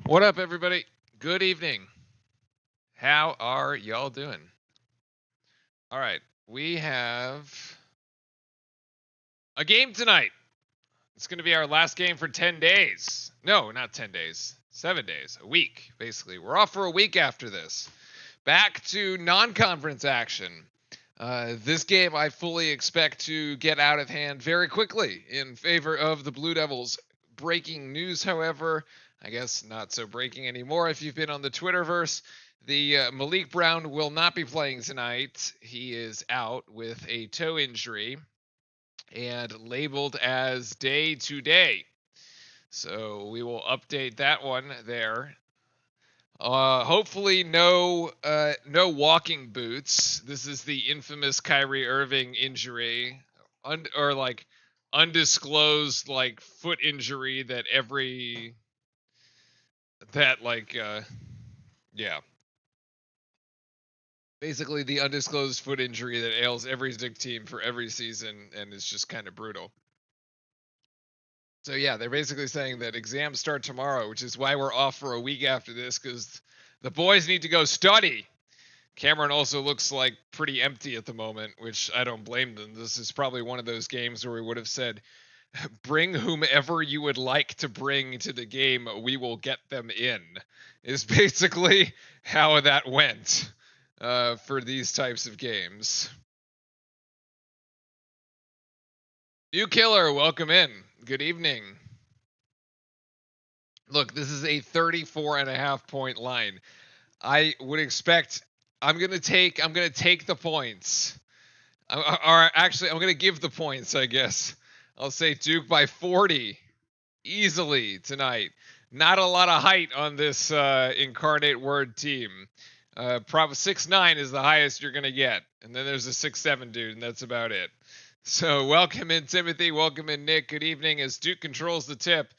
What up, everybody? Good evening. How are y'all doing? All right, we have a game tonight. It's going to be our last game for 10 days. No, not 10 days. 7 days. A week, basically. We're off for a week after this. Back to non-conference action. This game I fully expect to get out of hand very quickly in favor of the Blue Devils. Breaking news, however, I guess not so breaking anymore if you've been on the Twitterverse. The Malik Brown will not be playing tonight. He is out with a toe injury and labeled as day to day. So we will update that one there. Hopefully no walking boots. This is the infamous Kyrie Irving injury, or like undisclosed like foot injury that yeah. Basically the undisclosed foot injury that ails every Zick team for every season and is just kind of brutal. So yeah, they're basically saying that exams start tomorrow, which is why we're off for a week after this, because the boys need to go study. Cameron also looks like pretty empty at the moment, which I don't blame them. This is probably one of those games where we would have said, bring whomever you would like to bring to the game, we will get them in, is basically how that went for these types of games. New Killer, welcome in. Good evening. Look, this is a 34.5 point line. I would expect I'm gonna take the points. Or actually, I'm gonna give the points. I guess I'll say Duke by 40 easily tonight. Not a lot of height on this Incarnate Word team. Probably 6'9" is the highest you're gonna get, and then there's a 6'7" dude, and that's about it. So welcome in Timothy, welcome in Nick. Good evening as Duke controls the tip.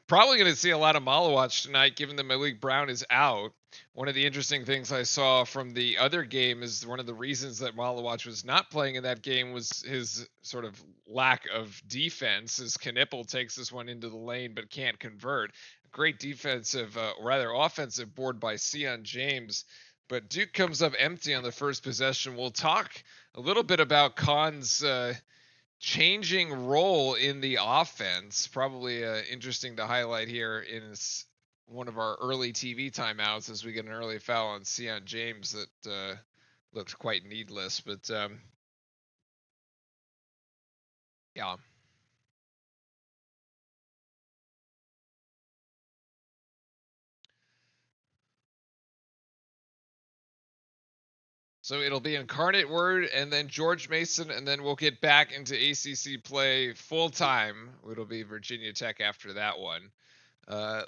Probably going to see a lot of Malawatch tonight, given that Malik Brown is out. One of the interesting things I saw from the other game is one of the reasons that Malawatch was not playing in that game was his sort of lack of defense, as Knipple takes this one into the lane but can't convert. Great defensive, rather offensive board by Sion James. But Duke comes up empty on the first possession. We'll talk a little bit about Khan's changing role in the offense. Probably interesting to highlight here in one of our early TV timeouts as we get an early foul on Sion James that looked quite needless. But yeah. So it'll be Incarnate Word and then George Mason, and then we'll get back into ACC play full time. It'll be Virginia Tech after that one.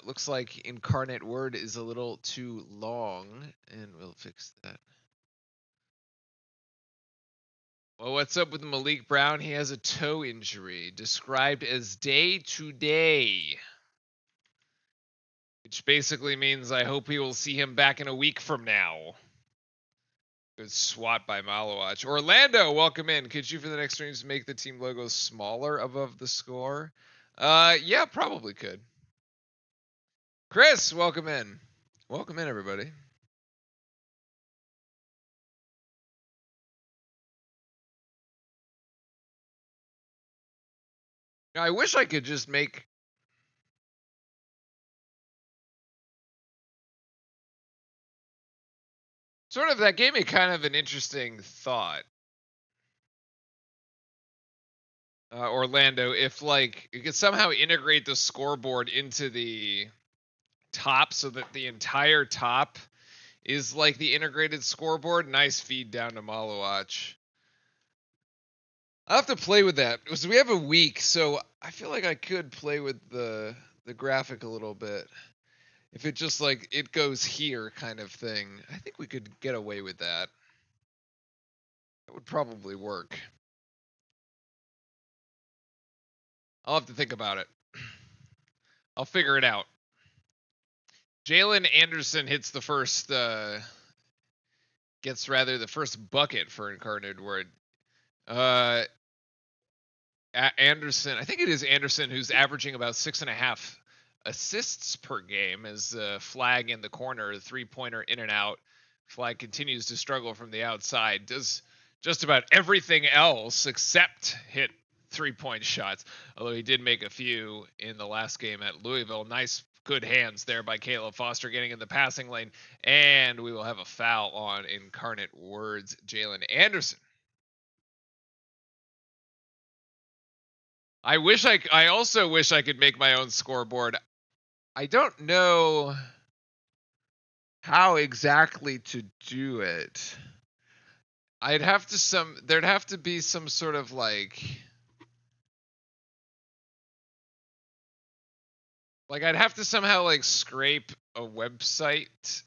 Looks like Incarnate Word is a little too long, and we'll fix that. Well, what's up with Malik Brown? He has a toe injury, described as day to day, which basically means I hope we will see him back in a week from now. Good swat by Malawatch. Orlando, welcome in. Could you, for the next streams, make the team logo smaller above the score? Yeah, probably could. Chris, welcome in. Welcome in, everybody. I wish I could just make... Sort of, that gave me kind of an interesting thought. Orlando, if like you could somehow integrate the scoreboard into the top so that the entire top is like the integrated scoreboard. Nice feed down to Malawatch. I'll have to play with that because we have a week, so I feel like I could play with the graphic a little bit. If it just like it goes here kind of thing, I think we could get away with that. That would probably work. I'll have to think about it. I'll figure it out. Jalen Anderson hits the first, the first bucket for Incarnate Word. Anderson, I think it is Anderson, who's averaging about 6.5 assists per game as Flag in the corner, the three-pointer in and out. Flag continues to struggle from the outside. Does just about everything else except hit three-point shots, although he did make a few in the last game at Louisville. Nice, good hands there by Caleb Foster getting in the passing lane, and we will have a foul on Incarnate Word's Jalen Anderson. I also wish I could make my own scoreboard. I don't know how exactly to do it. There'd have to be some sort of like I'd have to somehow like scrape a website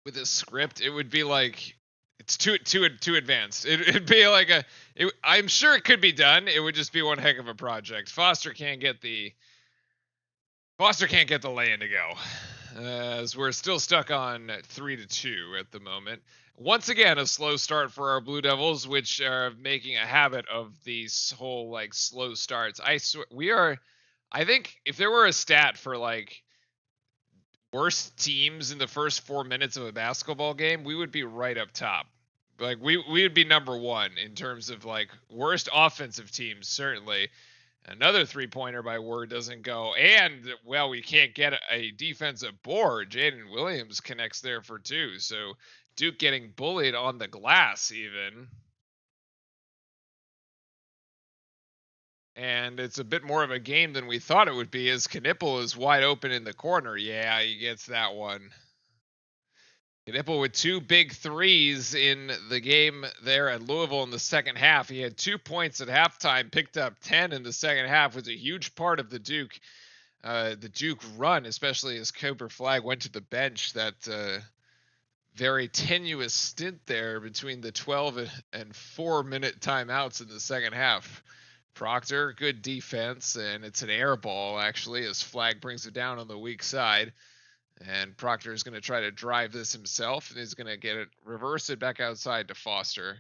with a script. It would be like it's too advanced. It'd be like I'm sure it could be done. It would just be one heck of a project. Foster can't get the lay-in to go, as we're still stuck on 3-2 at the moment. Once again, a slow start for our Blue Devils, which are making a habit of these whole like slow starts. I swear I think if there were a stat for like worst teams in the first 4 minutes of a basketball game, we would be right up top. Like we would be number one in terms of like worst offensive teams, certainly. Another three-pointer by Word doesn't go. And, well, we can't get a defensive board. Jaden Williams connects there for two. So Duke getting bullied on the glass even. And it's a bit more of a game than we thought it would be, as Knipple is wide open in the corner. Yeah, he gets that one. Knipple with two big threes in the game there at Louisville in the second half. He had 2 points at halftime, picked up 10 in the second half, was a huge part of the Duke run, especially as Cooper Flag went to the bench. That very tenuous stint there between the 12 and 4 minute timeouts in the second half. Proctor, good defense, and it's an air ball actually as Flag brings it down on the weak side. And Proctor is going to try to drive this himself, and he's going to get it, reverse it back outside to Foster.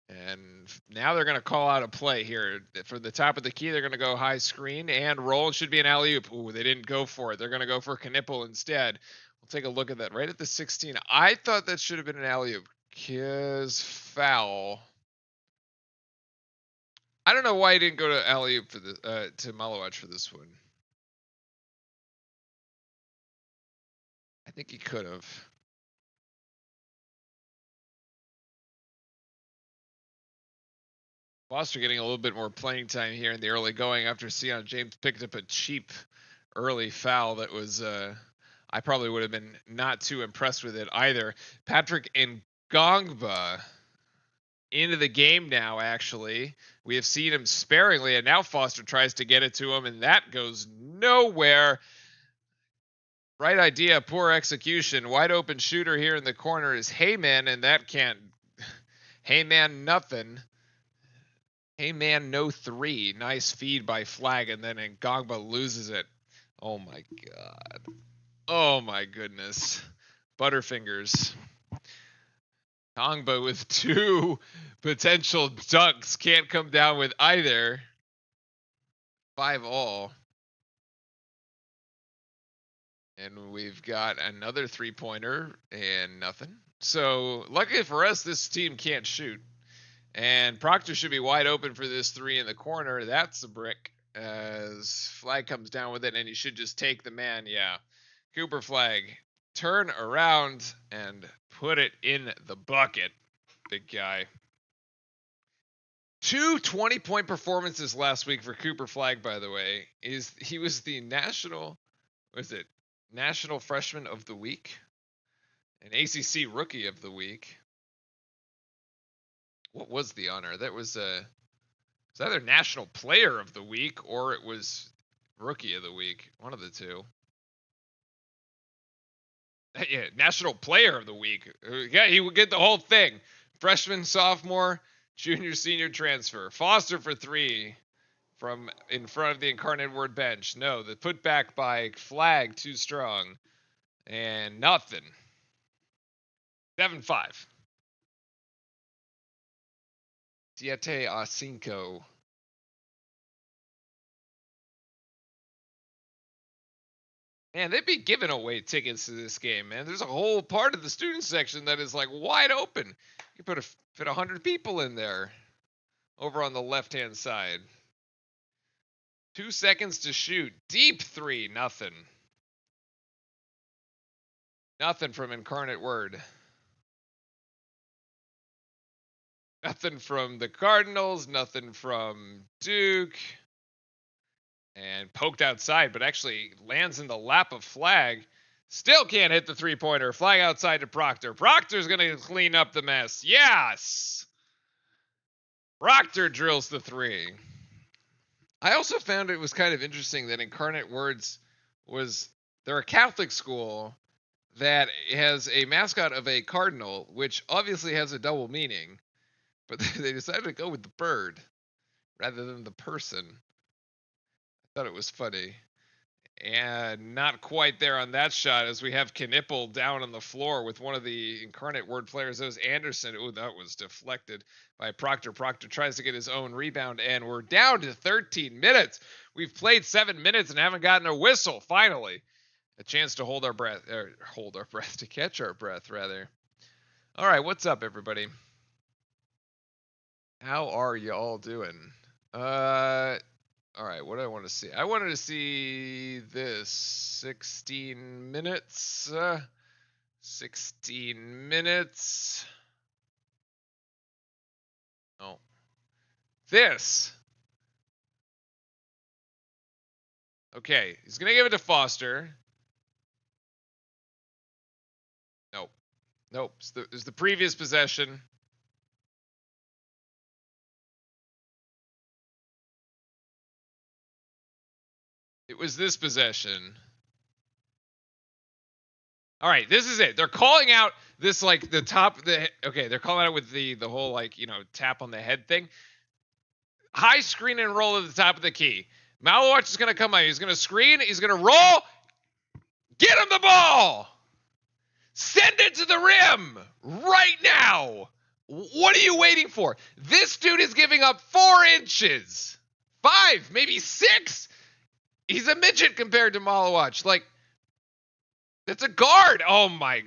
And now they're going to call out a play here. For the top of the key, they're going to go high screen and roll. It should be an alley-oop. Ooh, they didn't go for it. They're going to go for Knipple instead. We'll take a look at that right at the 16. I thought that should have been an alley-oop. Kiz foul. I don't know why he didn't go to alley-oop for the to Malowacz for this one. I think he could have. Foster getting a little bit more playing time here in the early going after Sion James picked up a cheap early foul that was I probably would have been not too impressed with it either. Patrick Ngongba into the game now, actually. We have seen him sparingly, and now Foster tries to get it to him, and that goes nowhere. Right idea, poor execution. Wide open shooter here in the corner is Heyman, and that can't. Heyman nothing. Heyman no three. Nice feed by Flag, and then Ngongba loses it. Oh my god. Oh my goodness. Butterfingers. Ngongba with two potential dunks. Can't come down with either. 5-all. And we've got another three-pointer and nothing. So luckily for us, this team can't shoot. And Proctor should be wide open for this three in the corner. That's a brick as Flag comes down with it, and he should just take the man. Yeah. Cooper Flag, turn around and put it in the bucket. Big guy. 2 20-point performances last week for Cooper Flag, by the way. He was the National Freshman of the Week, an ACC Rookie of the Week. What was the honor? That was it's either National Player of the Week or it was Rookie of the Week. One of the two. Yeah, National Player of the Week. Yeah, he would get the whole thing. Freshman, sophomore, junior, senior transfer. Foster for three from in front of the Incarnate Word bench. No, the putback by Flag too strong. And nothing. 7-5. 7-5. Man, they'd be giving away tickets to this game, man. There's a whole part of the student section that is like wide open. You put 100 people in there over on the left-hand side. 2 seconds to shoot. Deep three, nothing. Nothing from Incarnate Word. Nothing from the Cardinals, nothing from Duke. And poked outside, but actually lands in the lap of Flag. Still can't hit the three-pointer. Flag outside to Proctor. Proctor's going to clean up the mess. Yes! Proctor drills the three. I also found it was kind of interesting that Incarnate Words they're a Catholic school that has a mascot of a cardinal, which obviously has a double meaning, but they decided to go with the bird rather than the person. Thought it was funny. And not quite there on that shot as we have Knipple down on the floor with one of the Incarnate Word players. That was Anderson. Oh, that was deflected by Proctor. Proctor tries to get his own rebound, and we're down to 13 minutes. We've played 7 minutes and haven't gotten a whistle, finally. A chance to hold our breath, to catch our breath, rather. All right, what's up, everybody? How are you all doing? All right, what do I want to see? I wanted to see this. 16 minutes. 16 minutes. Oh. This. Okay, he's going to give it to Foster. Nope. Nope. It's the previous possession. It was this possession. All right, this is it. They're calling out this, like, they're calling out with the whole, like, tap on the head thing. High screen and roll at the top of the key. Malowatch is going to come out. He's going to screen. He's going to roll. Get him the ball. Send it to the rim right now. What are you waiting for? This dude is giving up 4 inches. 5, maybe 6. He's a midget compared to Malowatch. Like, it's a guard. Oh, my.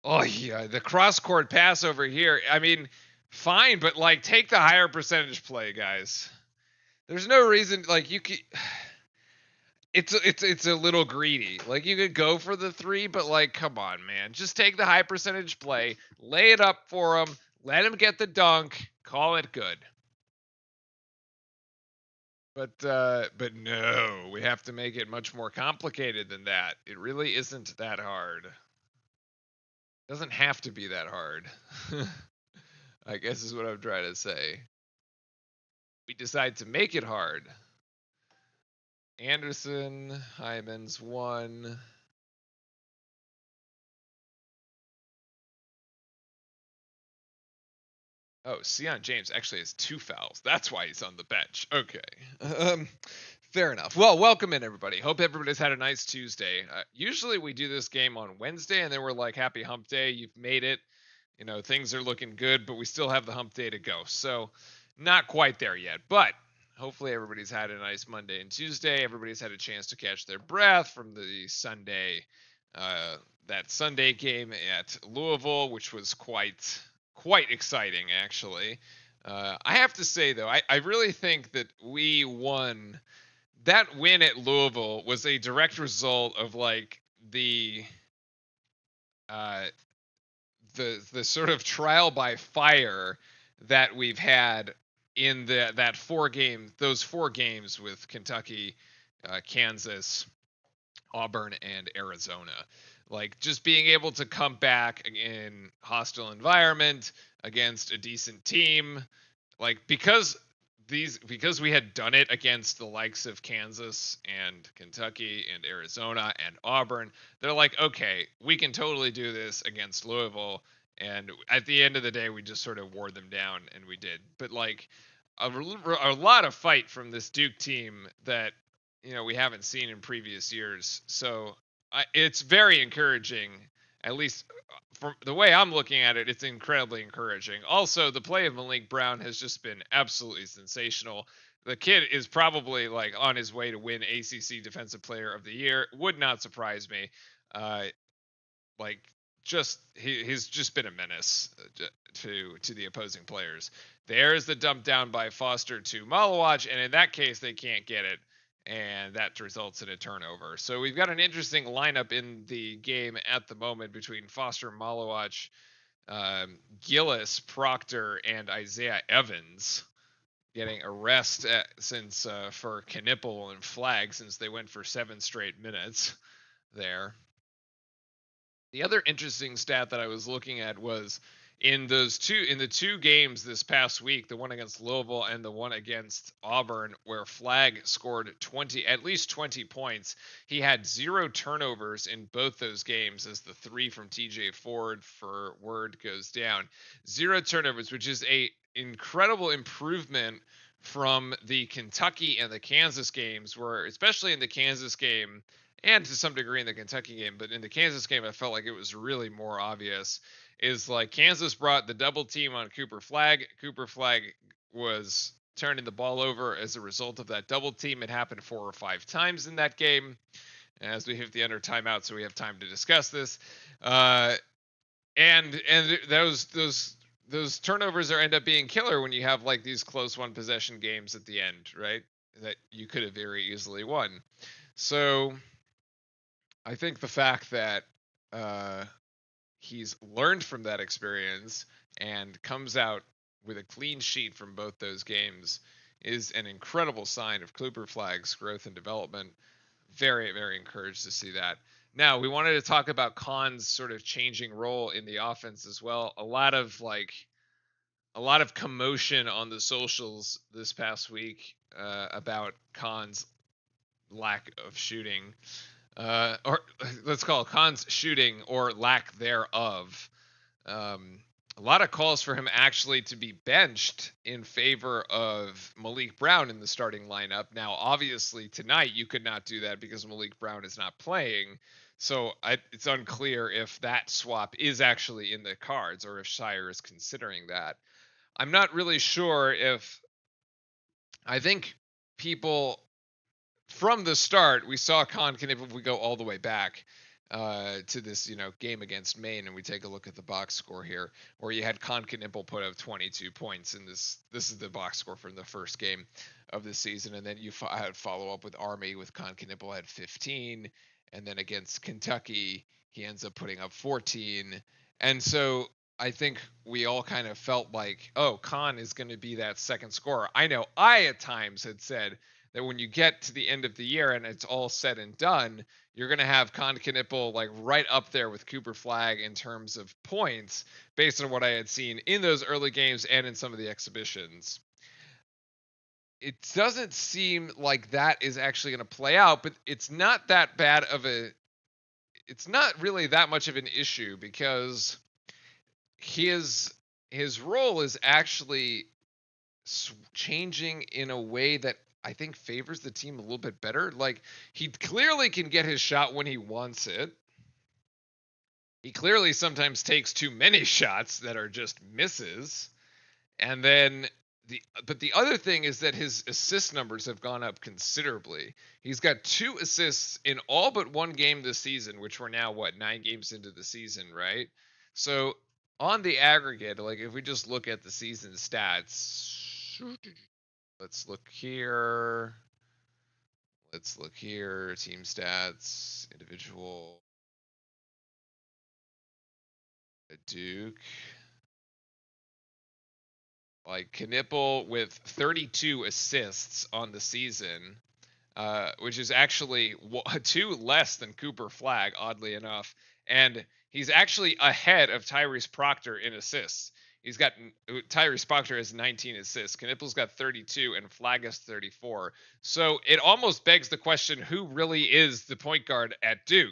Oh, yeah. The cross-court pass over here. I mean, fine, but, like, take the higher percentage play, guys. There's no reason, like, you could... It's a little greedy. Like, you could go for the 3, but, like, come on, man. Just take the high percentage play. Lay it up for him. Let him get the dunk. Call it good. But no, we have to make it much more complicated than that. It really isn't that hard. It doesn't have to be that hard. I guess is what I'm trying to say. We decide to make it hard. Anderson, Hyman's 1. Oh, Sion James actually has 2 fouls. That's why he's on the bench. Okay. Fair enough. Well, welcome in, everybody. Hope everybody's had a nice Tuesday. Usually we do this game on Wednesday, and then we're like, happy hump day. You've made it. Things are looking good, but we still have the hump day to go. So not quite there yet. But hopefully everybody's had a nice Monday and Tuesday. Everybody's had a chance to catch their breath from the Sunday, that Sunday game at Louisville, which was quite exciting, actually. I have to say, though, I really think that we won. That win at Louisville was a direct result of, like, the sort of trial by fire that we've had in those 4 games with Kentucky, Kansas, Auburn, and Arizona. Like, just being able to come back in hostile environment against a decent team, like, because we had done it against the likes of Kansas and Kentucky and Arizona and Auburn, they're like, okay, we can totally do this against Louisville. And at the end of the day, we just sort of wore them down, and we did. But, like, a lot of fight from this Duke team that, we haven't seen in previous years. So it's very encouraging at least from the way I'm looking at it, it's incredibly encouraging. Also, the play of Malik Brown has just been absolutely sensational. The kid is probably like on his way to win ACC Defensive Player of the Year. Would not surprise me. Like he's just been a menace to the opposing players. There's the dump down by Foster to Malawach, and in that case they can't get it, and that results in a turnover. So we've got an interesting lineup in the game at the moment between Foster, Malawach, Gillis, Proctor, and Isaiah Evans, getting a rest since for Knipple and Flag, since they went for 7 straight minutes there. The other interesting stat that I was looking at was in the two games this past week, the one against Louisville and the one against Auburn, where Flag scored at least 20 points. He had 0 turnovers in both those games, as the 3 from TJ Ford for Word goes down. 0 turnovers, which is a incredible improvement from the Kentucky and the Kansas games, where especially in the Kansas game, and to some degree in the Kentucky game, but in the Kansas game, I felt like it was really more obvious, is like Kansas brought the double team on Cooper Flag. Cooper Flag was turning the ball over as a result of that double team. It happened 4 or 5 times in that game, as we hit the end of timeout, so we have time to discuss this. And those turnovers end up being killer when you have like these close one possession games at the end, right? That you could have very easily won. So I think the fact that he's learned from that experience and comes out with a clean sheet from both those games is an incredible sign of Cooper Flag's growth and development. Very, very encouraged to see that. Now, we wanted to talk about Khan's sort of changing role in the offense as well. A lot of commotion on the socials this past week about Khan's lack of shooting. Or let's call it Khan's shooting or lack thereof. A lot of calls for him actually to be benched in favor of Malik Brown in the starting lineup. Now, obviously, tonight you could not do that because Malik Brown is not playing. So it's unclear if that swap is actually in the cards or if Shire is considering that. I'm not really sure if... I think people... From the start, we saw Khan Knipple, if we go all the way back to this, game against Maine, and we take a look at the box score here, where you had Khan Knipple put up 22 points in this. This is the box score from the first game of the season, and then you had follow up with Army with Khan Knipple had 15, and then against Kentucky, he ends up putting up 14, and so I think we all kind of felt like, oh, Khan is going to be that second scorer. I know I at times had said that when you get to the end of the year and it's all said and done, you're going to have Khan Knipple like right up there with Cooper Flag in terms of points based on what I had seen in those early games and in some of the exhibitions. It doesn't seem like that is actually going to play out, but it's not that bad of it's not really that much of an issue because his role is actually changing in a way that I think favors the team a little bit better. Like, he clearly can get his shot when he wants it. He clearly sometimes takes too many shots that are just misses. And then but the other thing is that his assist numbers have gone up considerably. He's got 2 assists in all but 1 game this season, which we're now 9 games into the season, right? So on the aggregate, like if we just look at the season stats, let's look here. Team stats, individual. Duke. Like Knipple with 32 assists on the season, which is actually 2 less than Cooper Flag, oddly enough. And he's actually ahead of Tyrese Proctor in assists. Tyrese Proctor has 19 assists. Knipple's got 32 and Flag has 34. So it almost begs the question, who really is the point guard at Duke,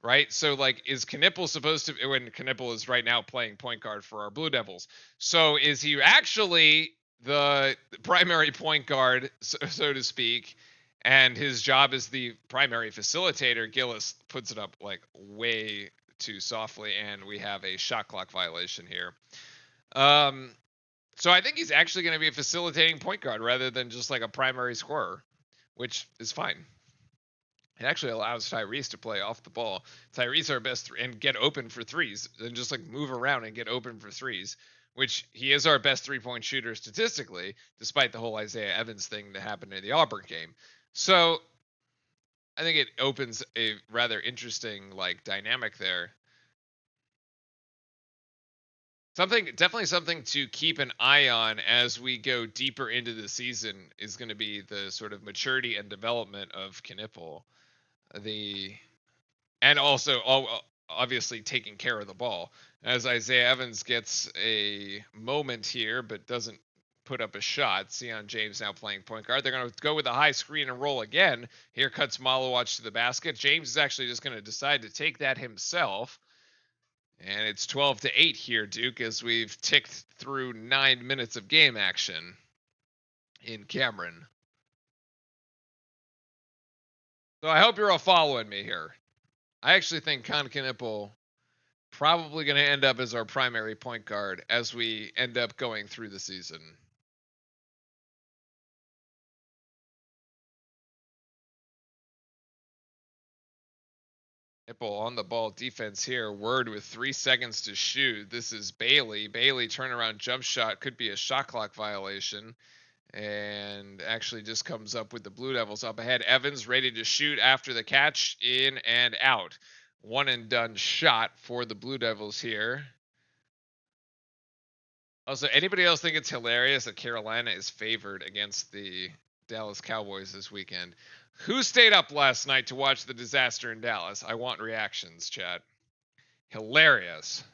right? So like, is Knipple supposed to, when Knipple is right now playing point guard for our Blue Devils. So is he actually the primary point guard, so to speak, and his job is the primary facilitator? Gillis puts it up like way too softly, and we have a shot clock violation here. So I think he's actually going to be a facilitating point guard rather than just like a primary scorer, which is fine. It actually allows Tyrese to play off the ball. Tyrese our best and get open for threes, and just like move around and get open for threes, which he is our best 3-point shooter statistically, despite the whole Isaiah Evans thing that happened in the Auburn game. So I think it opens a rather interesting like dynamic there. Definitely something to keep an eye on as we go deeper into the season is going to be the sort of maturity and development of Knipple. And also obviously taking care of the ball, as Isaiah Evans gets a moment here but doesn't put up a shot. Sion James now playing point guard. They're going to go with a high screen and roll again. Here cuts Malawach to the basket. James is actually just going to decide to take that himself. And it's 12-8 here, Duke, as we've ticked through 9 minutes of game action in Cameron. So I hope you're all following me here. I actually think Con Knipple probably going to end up as our primary point guard as we end up going through the season. Knipple on the ball defense here. Word with 3 seconds to shoot. This is Bailey. Bailey turnaround jump shot. Could be a shot clock violation. And actually just comes up with the Blue Devils up ahead. Evans ready to shoot after the catch. In and out. One and done shot for the Blue Devils here. Also, anybody else think it's hilarious that Carolina is favored against the Dallas Cowboys this weekend? Who stayed up last night to watch the disaster in Dallas? I want reactions, chat. Hilarious.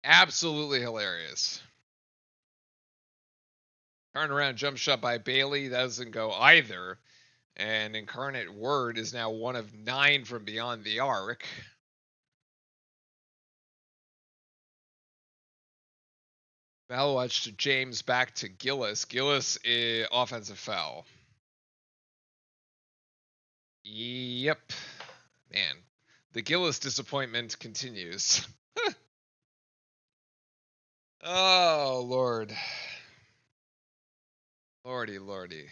Absolutely hilarious. Turnaround jump shot by Bailey. That doesn't go either. And Incarnate Word is now 1 of 9 from beyond the arc. Malawach to James, back to Gillis. Gillis, offensive foul. Yep. Man, the Gillis disappointment continues. Oh, Lord. Lordy, lordy.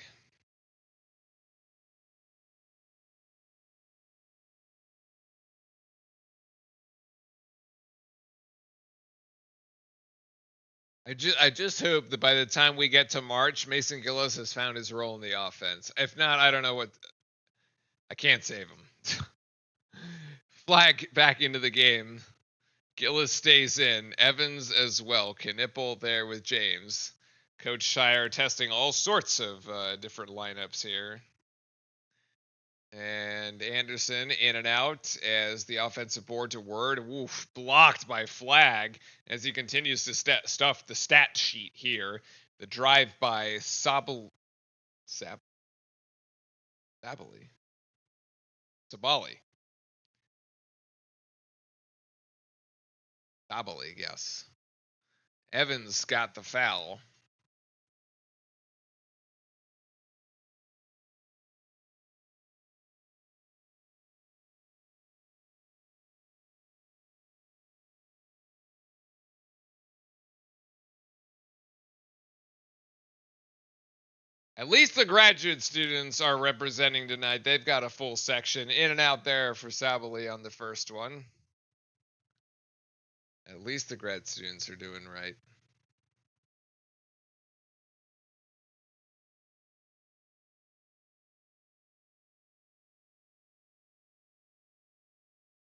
I just hope that by the time we get to March, Mason Gillis has found his role in the offense. If not, I don't know what. I can't save him. Flag back into the game. Gillis stays in. Evans as well. Knipple there with James. Coach Shire testing all sorts of different lineups here. And Anderson in and out as the offensive board to Word. Woof, blocked by Flag as he continues to stuff the stat sheet here. The drive by Sabali. Sabali, yes. Evans got the foul. At least the graduate students are representing tonight. They've got a full section in and out there for Sabali on the first one. At least the grad students are doing right.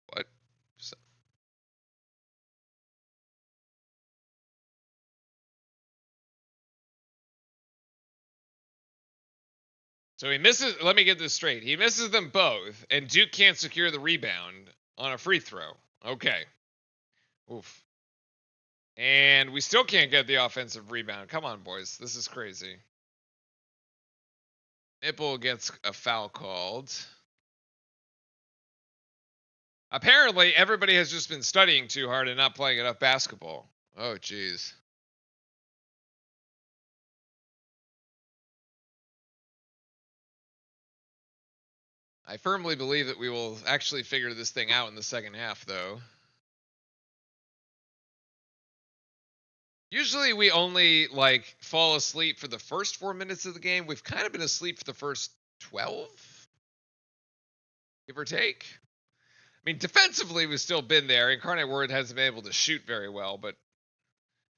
What? So he misses, let me get this straight. He misses them both, and Duke can't secure the rebound on a free throw. Okay. Oof. And we still can't get the offensive rebound. Come on, boys. This is crazy. Knipple gets a foul called. Apparently, everybody has just been studying too hard and not playing enough basketball. Oh, jeez. I firmly believe that we will actually figure this thing out in the second half, though. Usually we only, like, fall asleep for the first 4 minutes of the game. We've kind of been asleep for the first 12, give or take. I mean, defensively, we've still been there. Incarnate Word hasn't been able to shoot very well, but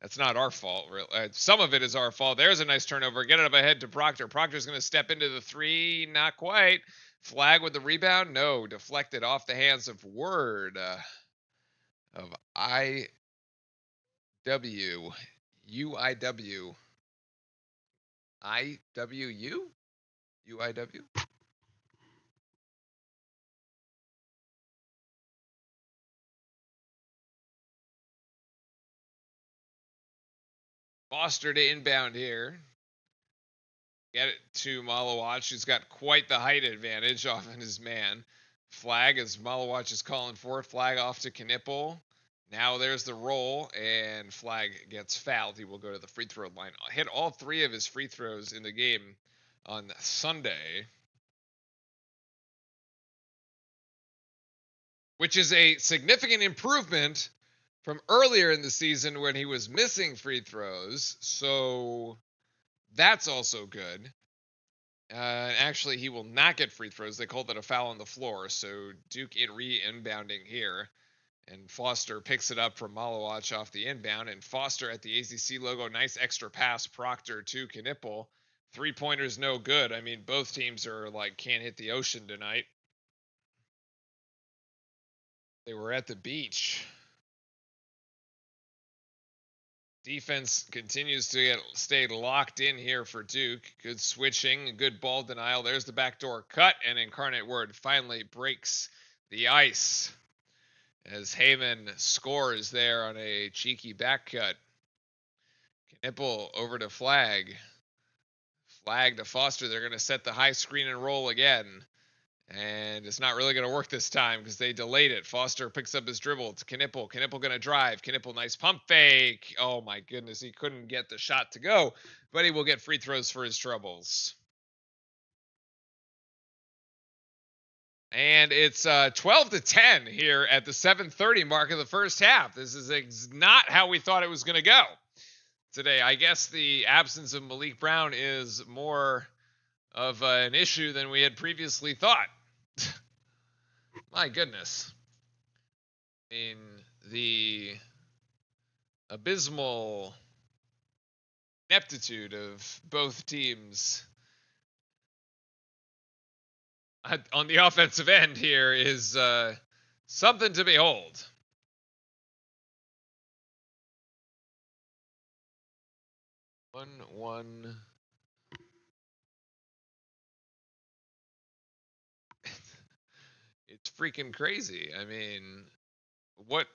that's not our fault. Some of it is our fault. There's a nice turnover. Get it up ahead to Proctor. Proctor's going to step into the three. Not quite. Flag with the rebound. No. Deflected off the hands of Word. Of IW. UIW. IWU? UIW? Foster to inbound here. Get it to Malawach, who's got quite the height advantage off of his man. Flag as Malawach is calling for it. Flag off to Knipple. Now there's the roll, and Flag gets fouled. He will go to the free throw line. Hit all 3 of his free throws in the game on Sunday, which is a significant improvement from earlier in the season when he was missing free throws. So that's also good. Actually, he will not get free throws. They called it a foul on the floor. So Duke re-inbounding here. And Foster picks it up from Malawach off the inbound. And Foster at the AZC logo. Nice extra pass. Proctor to Knipple. 3-pointers no good. I mean, both teams are like can't hit the ocean tonight. They were at the beach. Defense continues to stay locked in here for Duke. Good switching, good ball denial. There's the backdoor cut, and Incarnate Word finally breaks the ice as Heyman scores there on a cheeky back cut. Knipple over to Flag. Flag to Foster. They're going to set the high screen and roll again. And it's not really going to work this time because they delayed it. Foster picks up his dribble to Knipple. Knipple going to drive. Knipple, nice pump fake. Oh my goodness, he couldn't get the shot to go, but he will get free throws for his troubles. And it's 12-10 here at the 7:30 mark of the first half. This is not how we thought it was going to go today. I guess the absence of Malik Brown is more of an issue than we had previously thought. My goodness. I mean, the abysmal ineptitude of both teams on the offensive end here is something to behold. One. It's freaking crazy. I mean, look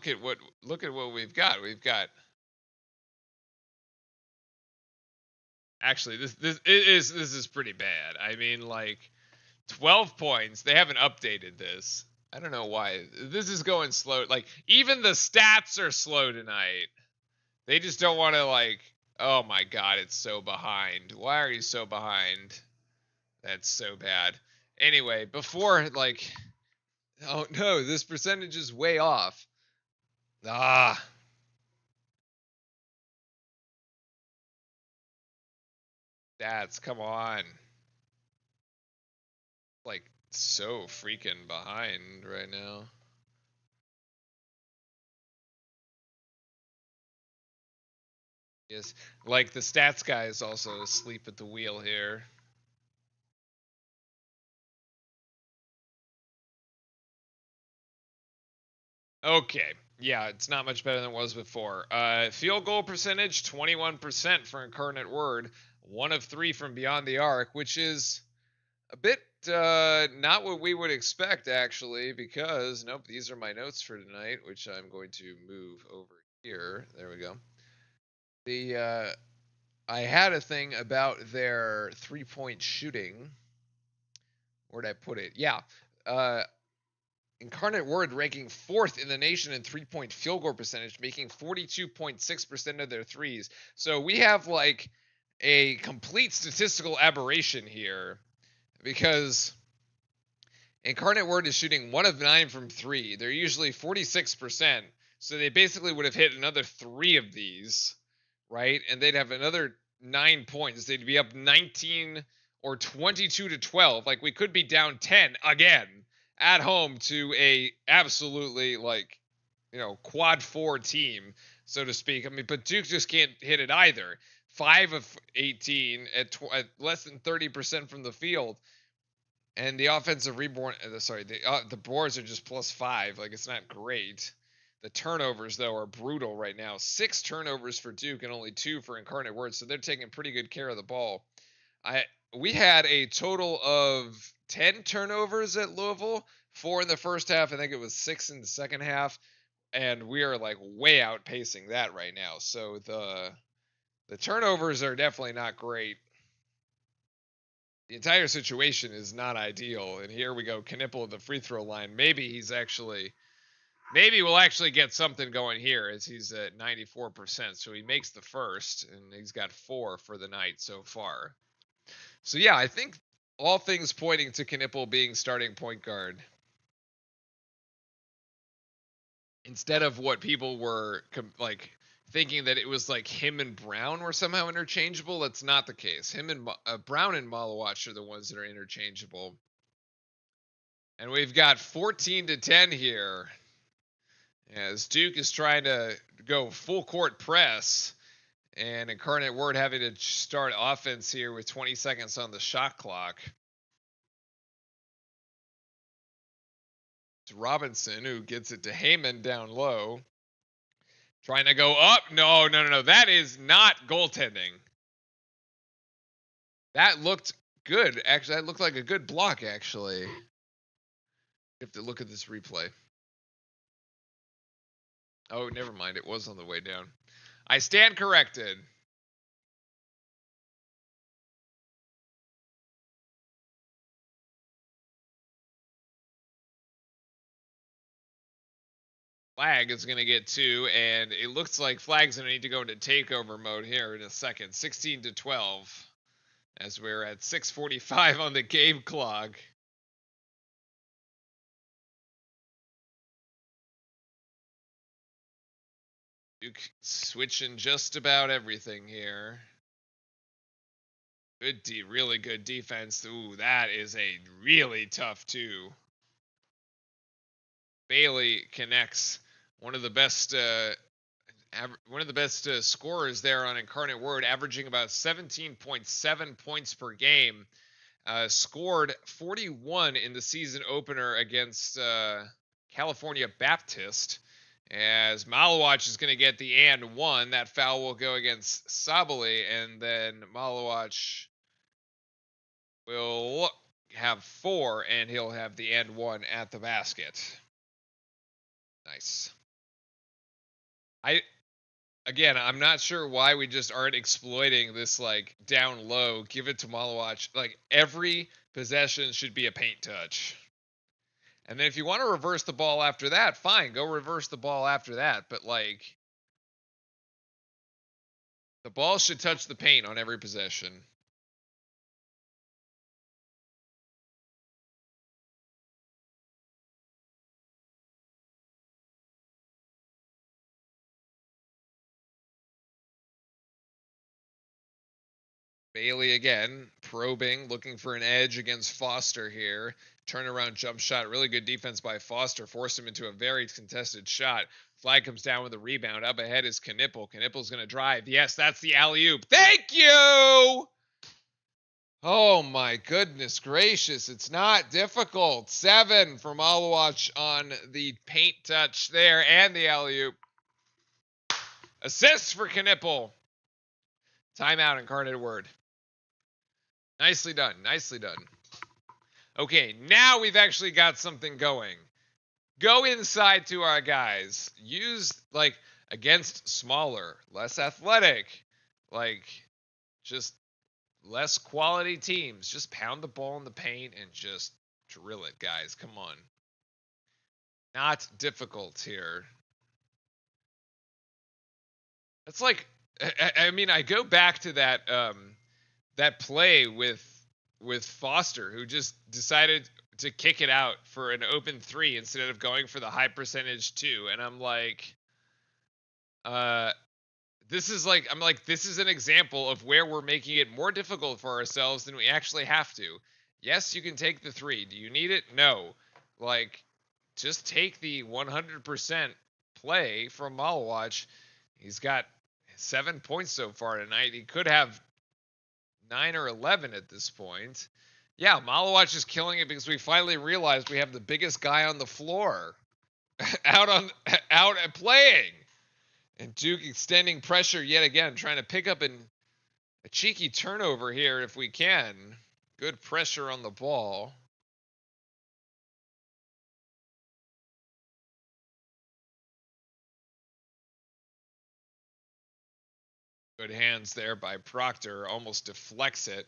at what we've got. We've got actually this is pretty bad. I mean, like 12 points. They haven't updated this. I don't know why. This is going slow. Like even the stats are slow tonight. They just don't want to like, oh my god, it's so behind. Why are you so behind? That's so bad. Anyway, before like, oh no, this percentage is way off. Ah. Stats, come on. Like so freaking behind right now. Yes, like the stats guy is also asleep at the wheel here. Okay, yeah, it's not much better than it was before. Field goal percentage, 21% for Incarnate Word. 1 of 3 from beyond the arc, which is a bit not what we would expect, actually, because, nope, these are my notes for tonight, which I'm going to move over here. There we go. I had a thing about their 3-point shooting. Where'd I put it? Yeah. Incarnate Word ranking 4th in the nation in 3-point field goal percentage, making 42.6% of their threes. So we have like a complete statistical aberration here because Incarnate Word is shooting 1 of 9 from 3. They're usually 46%. So they basically would have hit another 3 of these, right? And they'd have another 9 points. They'd be up 19 or 22 to 12. Like, we could be down 10 again at home to a absolutely, like, quad 4 team, so to speak. I mean, but Duke just can't hit it either. 5 of 18 at less than 30% from the field. And the offensive rebound, the boards are just +5. Like, it's not great. The turnovers, though, are brutal right now. 6 turnovers for Duke and only 2 for Incarnate Word, so they're taking pretty good care of the ball. We had a total of 10 turnovers at Louisville, 4 in the first half. I think it was 6 in the second half, and we are like way outpacing that right now. So the turnovers are definitely not great. The entire situation is not ideal. And here we go, Knipple at the free throw line. Maybe we'll actually get something going here, as he's at 94%. So he makes the first, and he's got 4 for the night so far. So yeah, I think all things pointing to Knipple being starting point guard, instead of what people were like thinking, that it was like him and Brown were somehow interchangeable. That's not the case. Him and Brown and Malawach are the ones that are interchangeable. And we've got 14 to 10 here, as Duke is trying to go full court press, and Incarnate Word having to start offense here with 20 seconds on the shot clock. It's Robinson who gets it to Heyman down low. Trying to go up. No. That is not goaltending. That looked good. Actually, that looked like a good block, actually. You have to look at this replay. Oh, never mind. It was on the way down. I stand corrected. Flag is going to get 2, and it looks like Flag's going to need to go into takeover mode here in a second. 16 to 12, as we're at 6:45 on the game clock. Duke switching just about everything here. Really good defense. Ooh, that is a really tough 2. Bailey connects. One of the best scorers there on Incarnate Word, averaging about 17.7 points per game. Scored 41 in the season opener against California Baptist. As Malawach is going to get the and 1. That foul will go against Sabali, and then Malawach will have 4, and he'll have the and 1 at the basket. Nice. I'm not sure why we just aren't exploiting this, like, down low, give it to Malawach. Like, every possession should be a paint touch. And then if you want to reverse the ball after that, fine, go reverse the ball after that. But, like, the ball should touch the paint on every possession. Bailey again, probing, looking for an edge against Foster here. Turnaround jump shot, really good defense by Foster, forced him into a very contested shot. Flag comes down with a rebound. Up ahead is Knipple. Knipple's going to drive. Yes, that's the alley-oop. Thank you! Oh my goodness gracious, it's not difficult. 7 for Malawach on the paint touch there, and the alley-oop. Assists for Knipple. Timeout, Incarnate Word. Nicely done. Nicely done. Okay, now we've actually got something going. Go inside to our guys. Use, like, against smaller, less athletic, like, just less quality teams. Just pound the ball in the paint and just drill it, guys. Come on. Not difficult here. It's like, I mean, I go back to that that play with Foster, who just decided to kick it out for an open 3 instead of going for the high percentage 2. And I'm like, this is like, this is an example of where we're making it more difficult for ourselves than we actually have to. Yes, you can take the 3. Do you need it? No. Like, just take the 100% play from Malawach. He's got 7 points so far tonight. He could have 9 or 11 at this point. Yeah, Malawach is killing it because we finally realized we have the biggest guy on the floor out and playing. And Duke extending pressure yet again, trying to pick up a cheeky turnover here if we can. Good pressure on the ball. Good hands there by Proctor, almost deflects it.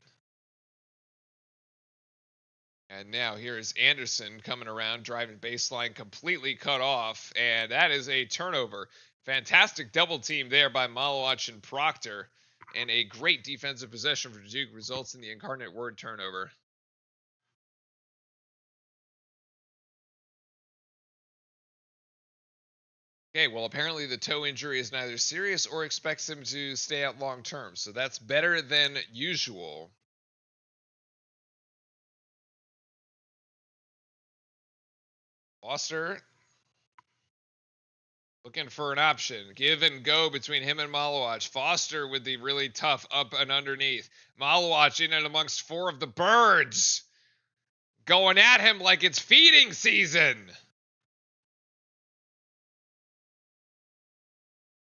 And now here's Anderson coming around, driving baseline, completely cut off, and that is a turnover. Fantastic double team there by Malawach and Proctor, and a great defensive possession for Duke results in the Incarnate Word turnover. Okay, well, apparently the toe injury is neither serious or expects him to stay out long term, so that's better than usual. Foster looking for an option. Give and go between him and Malawach. Foster with the really tough up and underneath. Malawach in and amongst 4 of the birds. Going at him like it's feeding season.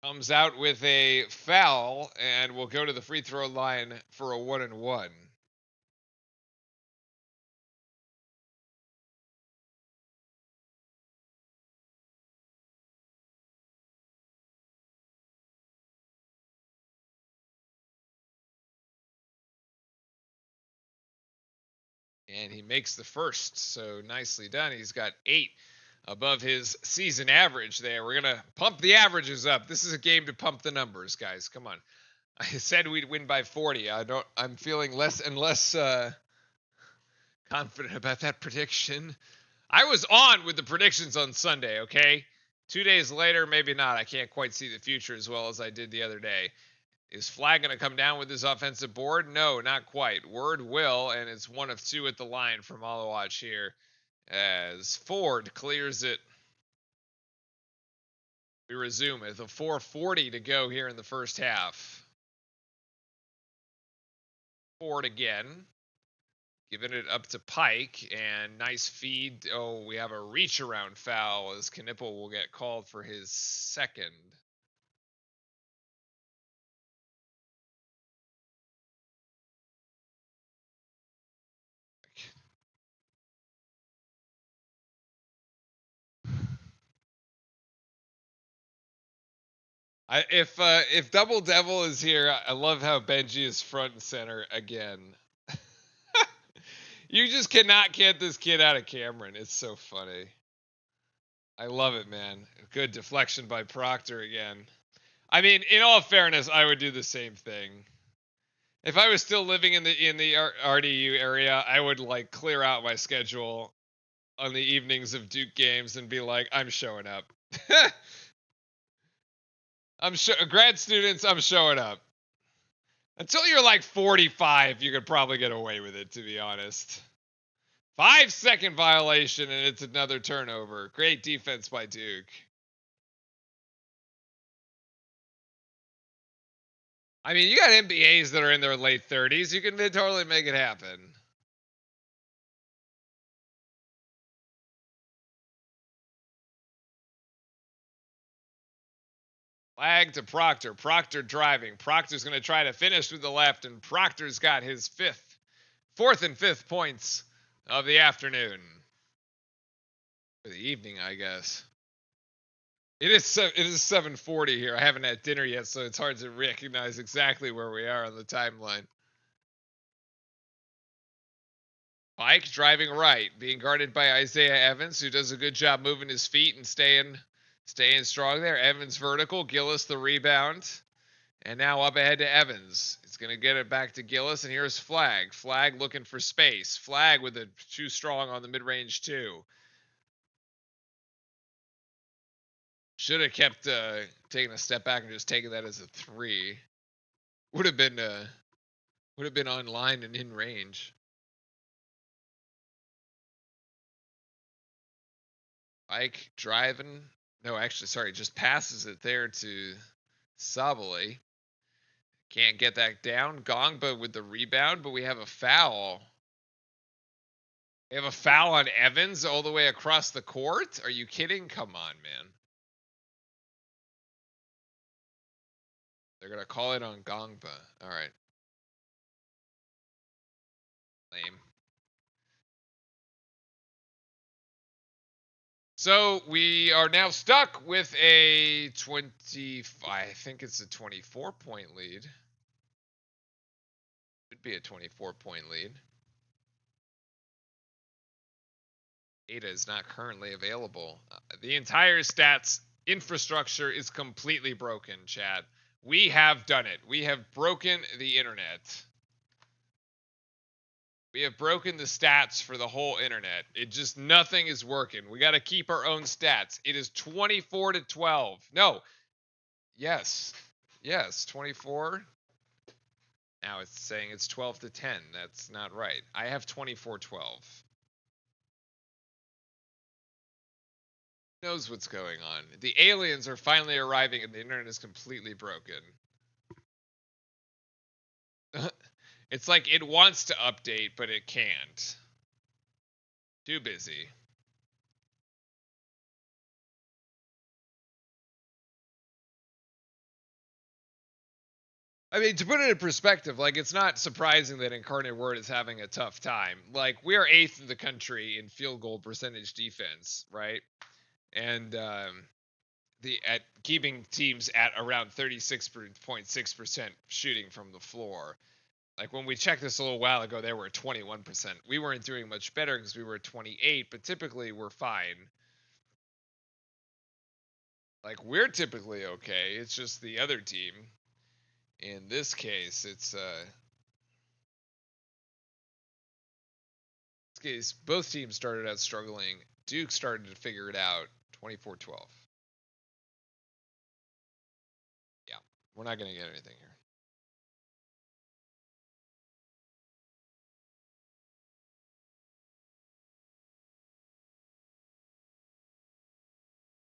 Comes out with a foul and will go to the free throw line for a 1-and-1. And he makes the first, so nicely done. He's got 8 above his season average there. We're going to pump the averages up. This is a game to pump the numbers, guys. Come on. I said we'd win by 40. I'm feeling less and less confident about that prediction. I was on with the predictions on Sunday, okay? 2 days later, maybe not. I can't quite see the future as well as I did the other day. Is Flag going to come down with his offensive board? No, not quite. Word will, and it's 1 of 2 at the line from Malawach here as Ford clears it. We resume with a 4:40 to go here in the first half. Ford again, giving it up to Pike, and nice feed. Oh, we have a reach around foul as Knipple will get called for his second. If Double Devil is here, I love how Benji is front and center again. You just cannot get this kid out of Cameron. It's so funny. I love it, man. Good deflection by Proctor again. I mean, in all fairness, I would do the same thing. If I was still living in the RDU area, I would like clear out my schedule on the evenings of Duke games and be like, I'm showing up. Grad students, I'm showing up. Until you're like 45, you could probably get away with it, to be honest. 5-second violation, and it's another turnover. Great defense by Duke. I mean, you got MBAs that are in their late 30s. You can totally make it happen. Flag to Proctor. Proctor driving. Proctor's going to try to finish with the left, and Proctor's got his 4th and 5th points of the afternoon. For the evening, I guess. It is 7:40 here. I haven't had dinner yet, so it's hard to recognize exactly where we are on the timeline. Pike driving right, being guarded by Isaiah Evans, who does a good job moving his feet and staying strong there. Evans vertical, Gillis the rebound. And now up ahead to Evans. He's going to get it back to Gillis, and here's Flag. Flag looking for space. Flag with a too strong on the mid-range, too. Should have kept taking a step back and just taking that as a 3. Would have been online and in range. Ike driving. No, actually, sorry, just passes it there to Sabale. Can't get that down. Gongba with the rebound, but we have a foul. We have a foul on Evans all the way across the court? Are you kidding? Come on, man. They're going to call it on Gongba. All right. Lame. So we are now stuck with a I think it's a 24-point lead. Should be a 24-point lead. Data is not currently available. The entire stats infrastructure is completely broken, chat. We have done it. We have broken the internet. We have broken the stats for the whole internet. It just, nothing is working. We got to keep our own stats. It is 24-12. No. Yes. Yes, 24. Now it's saying it's 12-10. That's not right. I have 24-12. Who knows what's going on? The aliens are finally arriving and the internet is completely broken. It's like it wants to update, but it can't. Too busy. I mean, to put it in perspective, like, it's not surprising that Incarnate Word is having a tough time. Like, we are 8th in the country in field goal percentage defense, right? And at keeping teams at around 36.6% shooting from the floor. Like, when we checked this a little while ago, they were at 21%. We weren't doing much better because we were at 28, but typically we're fine. Like, we're typically okay. It's just the other team. In this case, it's both teams started out struggling. Duke started to figure it out. 24-12. Yeah, we're not going to get anything here.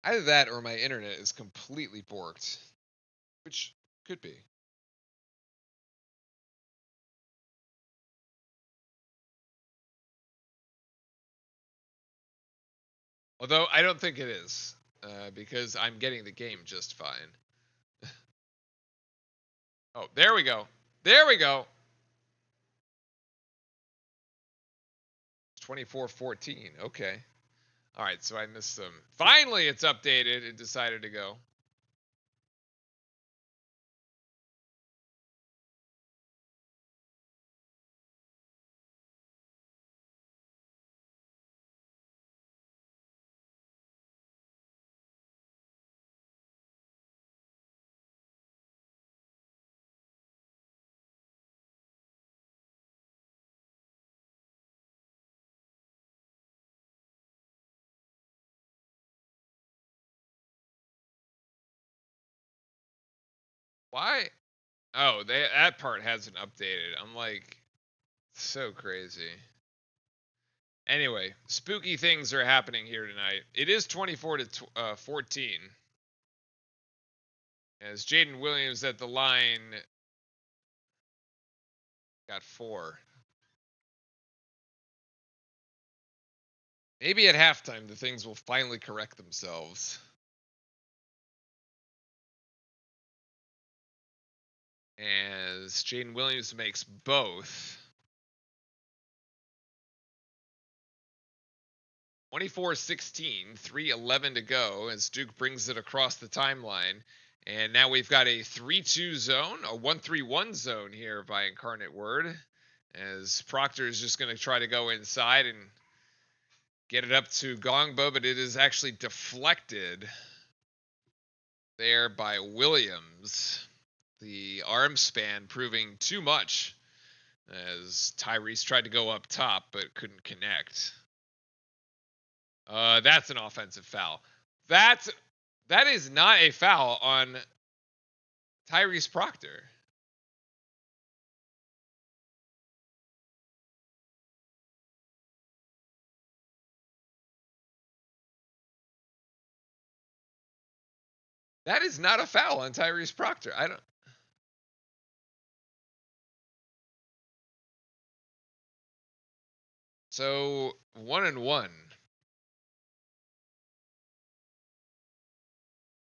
Either that or my internet is completely borked, which could be. Although I don't think it is, because I'm getting the game just fine. Oh, there we go. There we go. 24-14. Okay. All right, so I missed some. Finally, it's updated. It decided to go. Why? Oh, that part hasn't updated. I'm like, so crazy. Anyway, spooky things are happening here tonight. It is 24-14. As Jaden Williams at the line got 4. Maybe at halftime the things will finally correct themselves. As Jaden Williams makes both. 24-16, 3:11 to go as Duke brings it across the timeline. And now we've got a 3-2 zone, a 1-3-1 zone here by Incarnate Word. As Proctor is just going to try to go inside and get it up to Gongbo, but it is actually deflected there by Williams. The arm span proving too much as Tyrese tried to go up top but couldn't connect. That's an offensive foul. That is not a foul on Tyrese Proctor. That is not a foul on Tyrese Proctor. I don't. So 1-1.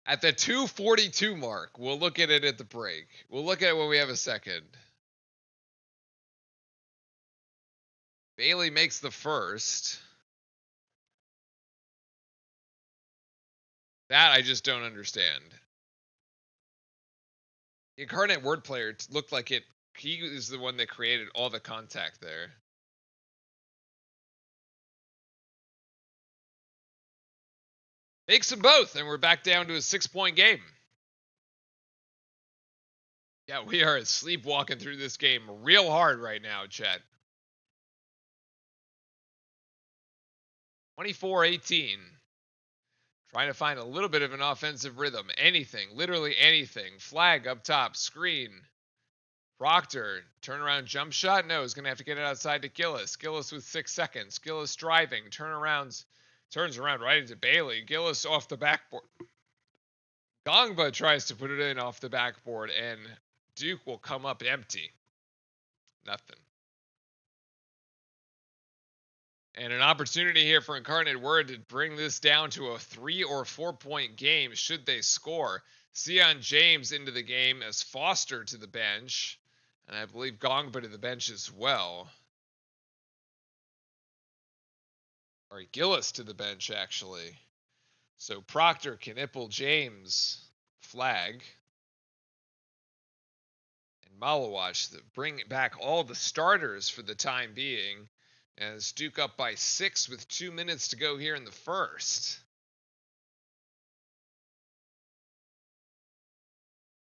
At the 2:42 mark, we'll look at it at the break. We'll look at it when we have a second. Bailey makes the first. That I just don't understand. The Incarnate Word player looked like it. He is the one that created all the contact there. Makes them both, and we're back down to a 6-point game. Yeah, we are sleepwalking through this game real hard right now, chat. 24-18. Trying to find a little bit of an offensive rhythm. Anything, literally anything. Flag up top, screen. Proctor, turnaround jump shot. No, he's going to have to get it outside to Gillis. Gillis with 6 seconds. Gillis driving, turns around right into Bailey. Gillis off the backboard. Gongba tries to put it in off the backboard, and Duke will come up empty. Nothing. And an opportunity here for Incarnate Word to bring this down to a 3 or 4 point game should they score. Sion James into the game as Foster to the bench. And I believe Gongba to the bench as well. Or Gillis to the bench, actually. So Proctor, Knipple, James, Flag. And Malawach bring back all the starters for the time being. As Duke up by 6 with 2 minutes to go here in the first.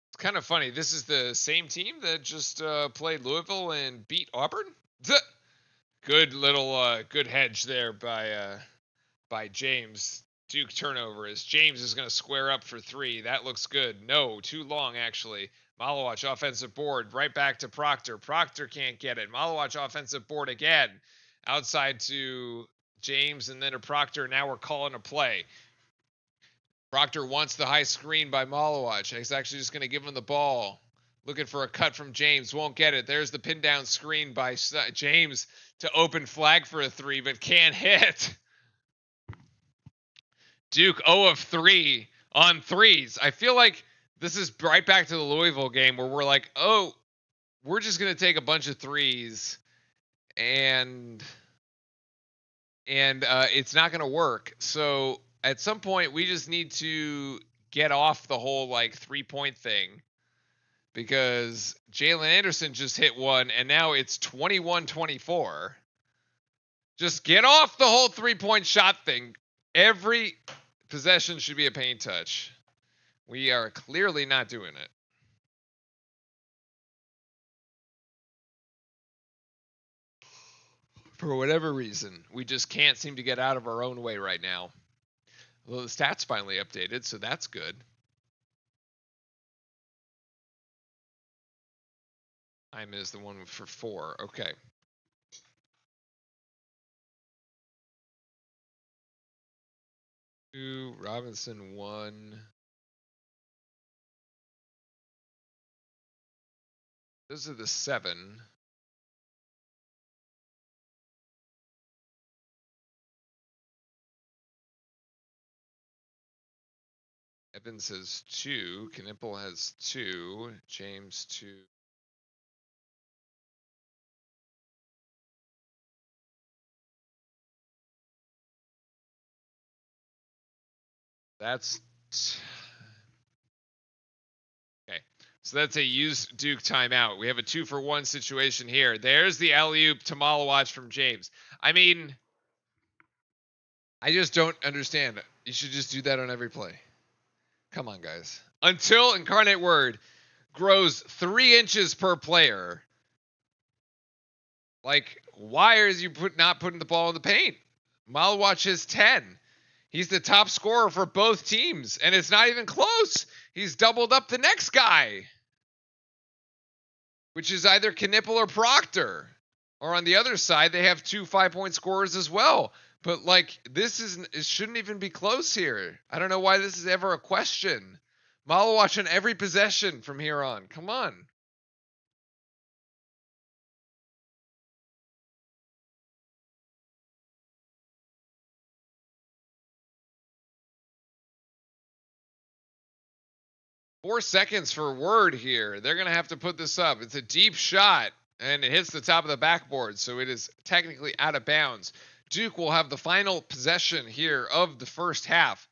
It's kind of funny. This is the same team that just played Louisville and beat Auburn. Good little good hedge there by James. Duke turnover as James is going to square up for 3. That looks good. No, too long actually. Malawach offensive board right back to Proctor. Proctor can't get it. Malawach offensive board again. Outside to James and then to Proctor. Now we're calling a play. Proctor wants the high screen by Malawach. He's actually just going to give him the ball. Looking for a cut from James. Won't get it. There's the pin down screen by James to open Flag for a 3, but can't hit. Duke 0 of 3 on threes. I feel like this is right back to the Louisville game where we're like, oh, we're just going to take a bunch of threes and it's not going to work. So at some point we just need to get off the whole like 3-point thing because Jalen Anderson just hit one and now it's 21-24. Just get off the whole 3-point shot thing. Every possession should be a paint touch. We are clearly not doing it. For whatever reason, we just can't seem to get out of our own way right now. Well, the stats finally updated, so that's good. Time is the one for 4. Okay. Two, Robinson 1. Those are the 7. Evans has 2. Knipple has 2. James 2. That's okay. So that's a use Duke timeout. We have a 2-for-1 situation here. There's the alley-oop to Malawach from James. I mean, I just don't understand. You should just do that on every play. Come on, guys. Until Incarnate Word grows 3 inches per player. Like, why is you not putting the ball in the paint? Malawach is 10. He's the top scorer for both teams, and it's not even close. He's doubled up the next guy, which is either Knipple or Proctor. Or on the other side, they have 2 5-point scorers as well. But, like, it shouldn't even be close here. I don't know why this is ever a question. Malawach on every possession from here on. Come on. Four seconds for Word here. They're going to have to put this up. It's a deep shot, and it hits the top of the backboard, so it is technically out of bounds. Duke will have the final possession here of the first half.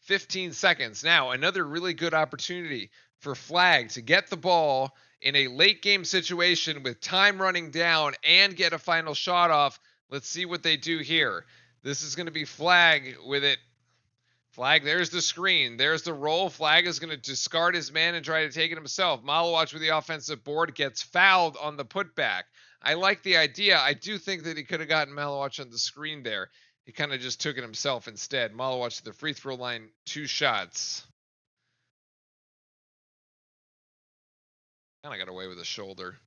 15 seconds. Now, another really good opportunity for Flag to get the ball in a late game situation with time running down and get a final shot off. Let's see what they do here. This is going to be Flag with it. Flag, there's the screen. There's the roll. Flag is going to discard his man and try to take it himself. Malawach with the offensive board gets fouled on the putback. I like the idea. I do think that he could have gotten Malawach on the screen there. He kind of just took it himself instead. Malawach to the free throw line, 2 shots. Kind of got away with a shoulder.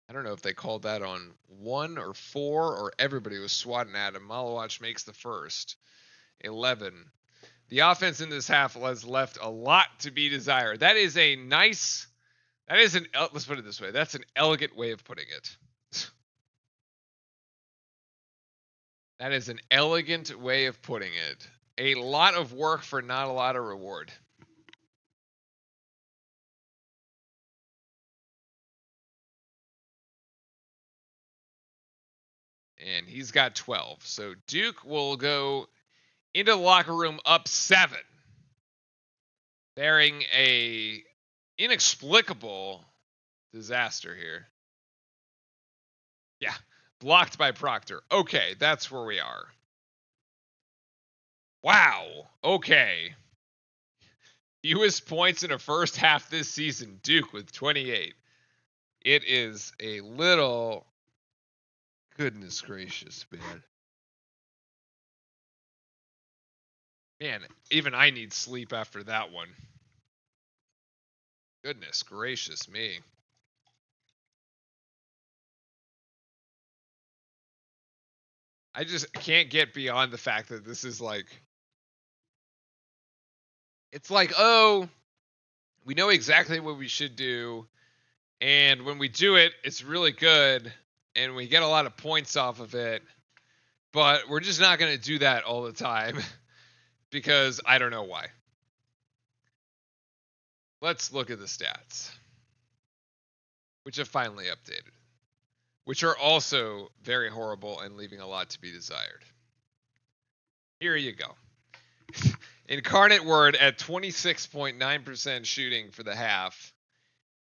I don't know if they called that on 1 or 4 or everybody was swatting at him. Malawach makes the first. 11. The offense in this half has left a lot to be desired. That is a nice, let's put it this way. That's an elegant way of putting it. That is an elegant way of putting it. A lot of work for not a lot of reward. And he's got 12. So Duke will go into the locker room up 7. Bearing a inexplicable disaster here. Yeah, blocked by Proctor. Okay, that's where we are. Wow. Okay. Fewest points in a first half this season. Duke with 28. It is a little... Goodness gracious, man. Man, even I need sleep after that one. Goodness gracious me. I just can't get beyond the fact that this is like... It's like, oh, we know exactly what we should do. And when we do it, it's really good. And we get a lot of points off of it. But we're just not going to do that all the time. Because I don't know why. Let's look at the stats. Which have finally updated. Which are also very horrible and leaving a lot to be desired. Here you go. Incarnate Word at 26.9% shooting for the half.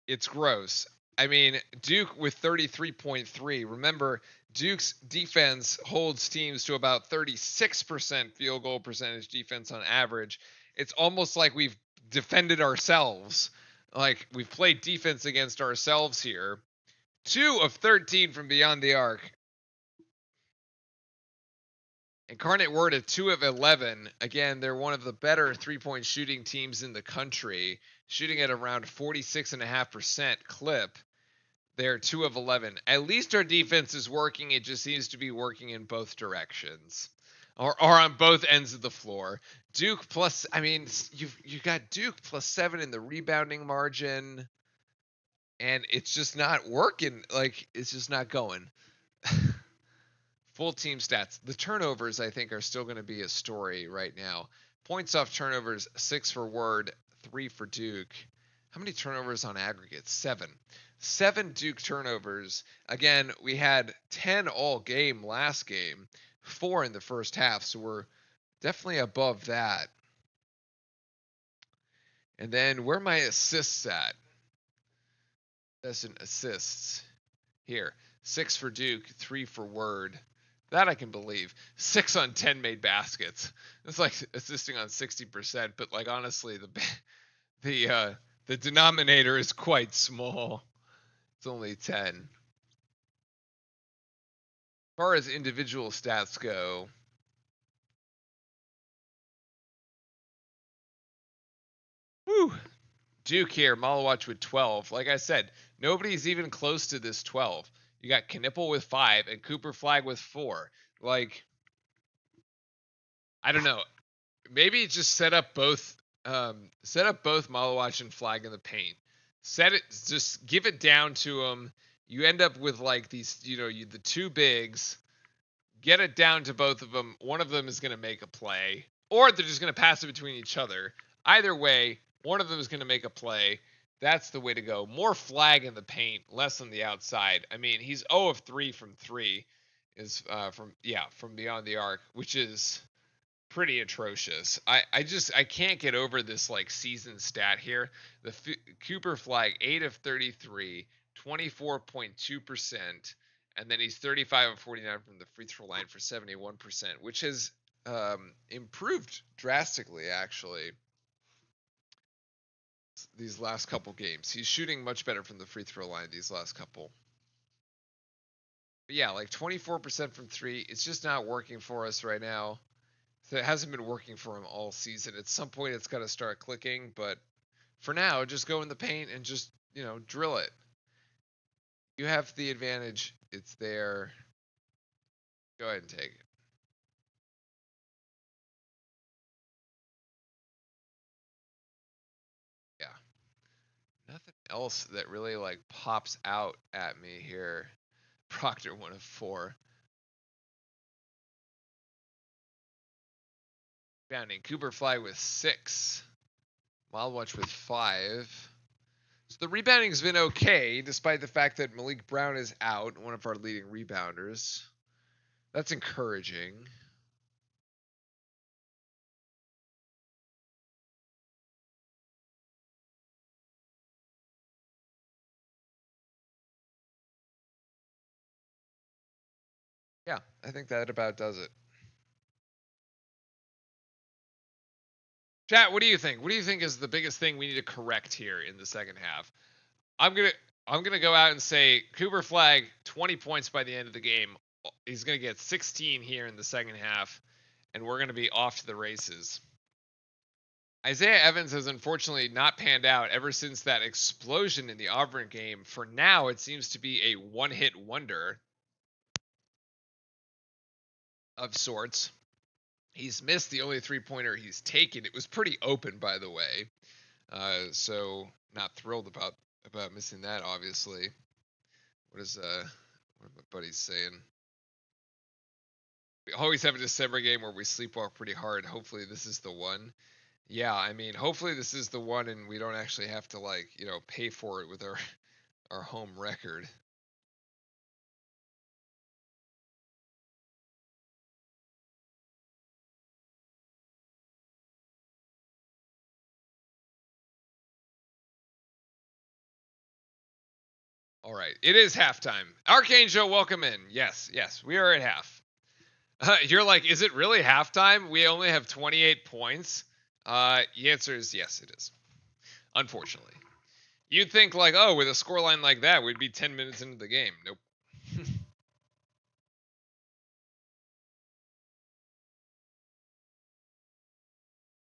It's gross. I mean, Duke with 33.3. Remember, Duke's defense holds teams to about 36% field goal percentage defense on average. It's almost like we've defended ourselves. Like, we've played defense against ourselves here. 2 of 13 from beyond the arc. Incarnate Word at 2 of 11. Again, they're one of the better three-point shooting teams in the country, shooting at around 46.5% clip. They're 2 of 11. At least our defense is working. It just seems to be working in both directions, or on both ends of the floor. Duke plus, I mean, you've got Duke plus 7 in the rebounding margin, and it's just not working. Like, it's just not going. Full team stats. The turnovers, I think, are still going to be a story right now. Points off turnovers, 6 for Word, 3 for Duke. How many turnovers on aggregate? 7. 7 Duke turnovers. Again, we had 10 all game last game, 4 in the first half, so we're definitely above that. And then where are my assists at? That's an assists here. 6 for Duke, 3 for Word. That I can believe. 6 on 10 made baskets. It's like assisting on 60%, but like honestly, the denominator is quite small. It's only 10. As far as individual stats go, whew, Duke here, Malawatch with 12. Like I said, nobody's even close to this 12. You got Knipple with 5 and Cooper Flag with 4. Like, I don't know. Maybe just set up both Malawatch and Flag in the paint. Just give it down to them. You end up with like these, the two bigs. Get it down to both of them. One of them is going to make a play, or they're just going to pass it between each other. Either way, one of them is going to make a play. That's the way to go. More Flag in the paint, less on the outside. I mean, he's 0 of 3 from 3 is from beyond the arc, which is pretty atrocious. I can't get over this like season stat here. The Cooper Flag 8 of 33, 24.2%, and then he's 35 of 49 from the free throw line for 71%, which has improved drastically actually. These last couple games, he's shooting much better from the free throw line these last couple. But yeah, like 24% from 3, it's just not working for us right now. So it hasn't been working for him all season. At some point, it's got to start clicking. But for now, just go in the paint and just, drill it. You have the advantage. It's there. Go ahead and take it. Yeah. Nothing else that really, like, pops out at me here. Proctor 1 of 4. Rebounding. Cooper Flag with 6. Malawatch with 5. So the rebounding's been okay, despite the fact that Malik Brown is out, one of our leading rebounders. That's encouraging. Yeah, I think that about does it. Chat, what do you think? What do you think is the biggest thing we need to correct here in the second half? I'm gonna go out and say Cooper Flag 20 points by the end of the game. He's gonna get 16 here in the second half, and we're gonna be off to the races. Isaiah Evans has unfortunately not panned out ever since that explosion in the Auburn game. For now, it seems to be a one-hit wonder of sorts. He's missed the only three-pointer he's taken. It was pretty open, by the way. So not thrilled about missing that, obviously. What are my buddies saying? We always have a December game where we sleepwalk pretty hard. Hopefully this is the one. Yeah, I mean, hopefully this is the one and we don't actually have to, like, pay for it with our home record. All right, it is halftime. Archangel, welcome in. Yes, we are at half. You're like, is it really halftime? We only have 28 points. The answer is yes, it is. Unfortunately, you'd think like, oh, with a scoreline like that, we'd be 10 minutes into the game. Nope.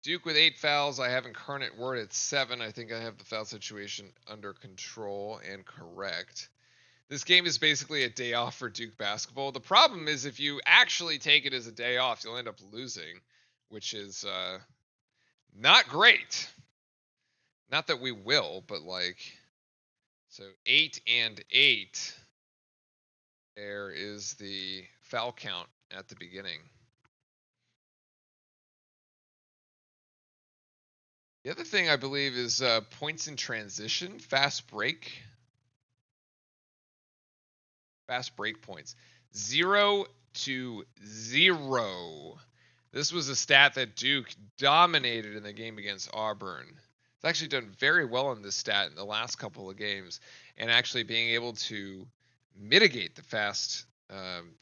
Duke with 8 fouls. I have Incarnate Word at 7. I think I have the foul situation under control and correct. This game is basically a day off for Duke basketball. The problem is if you actually take it as a day off, you'll end up losing, which is not great. Not that we will, but like, so 8 and 8. There is the foul count at the beginning. The other thing I believe is points in transition, fast break points, 0 to 0. This was a stat that Duke dominated in the game against Auburn. It's actually done very well in this stat in the last couple of games, and actually being able to mitigate the fast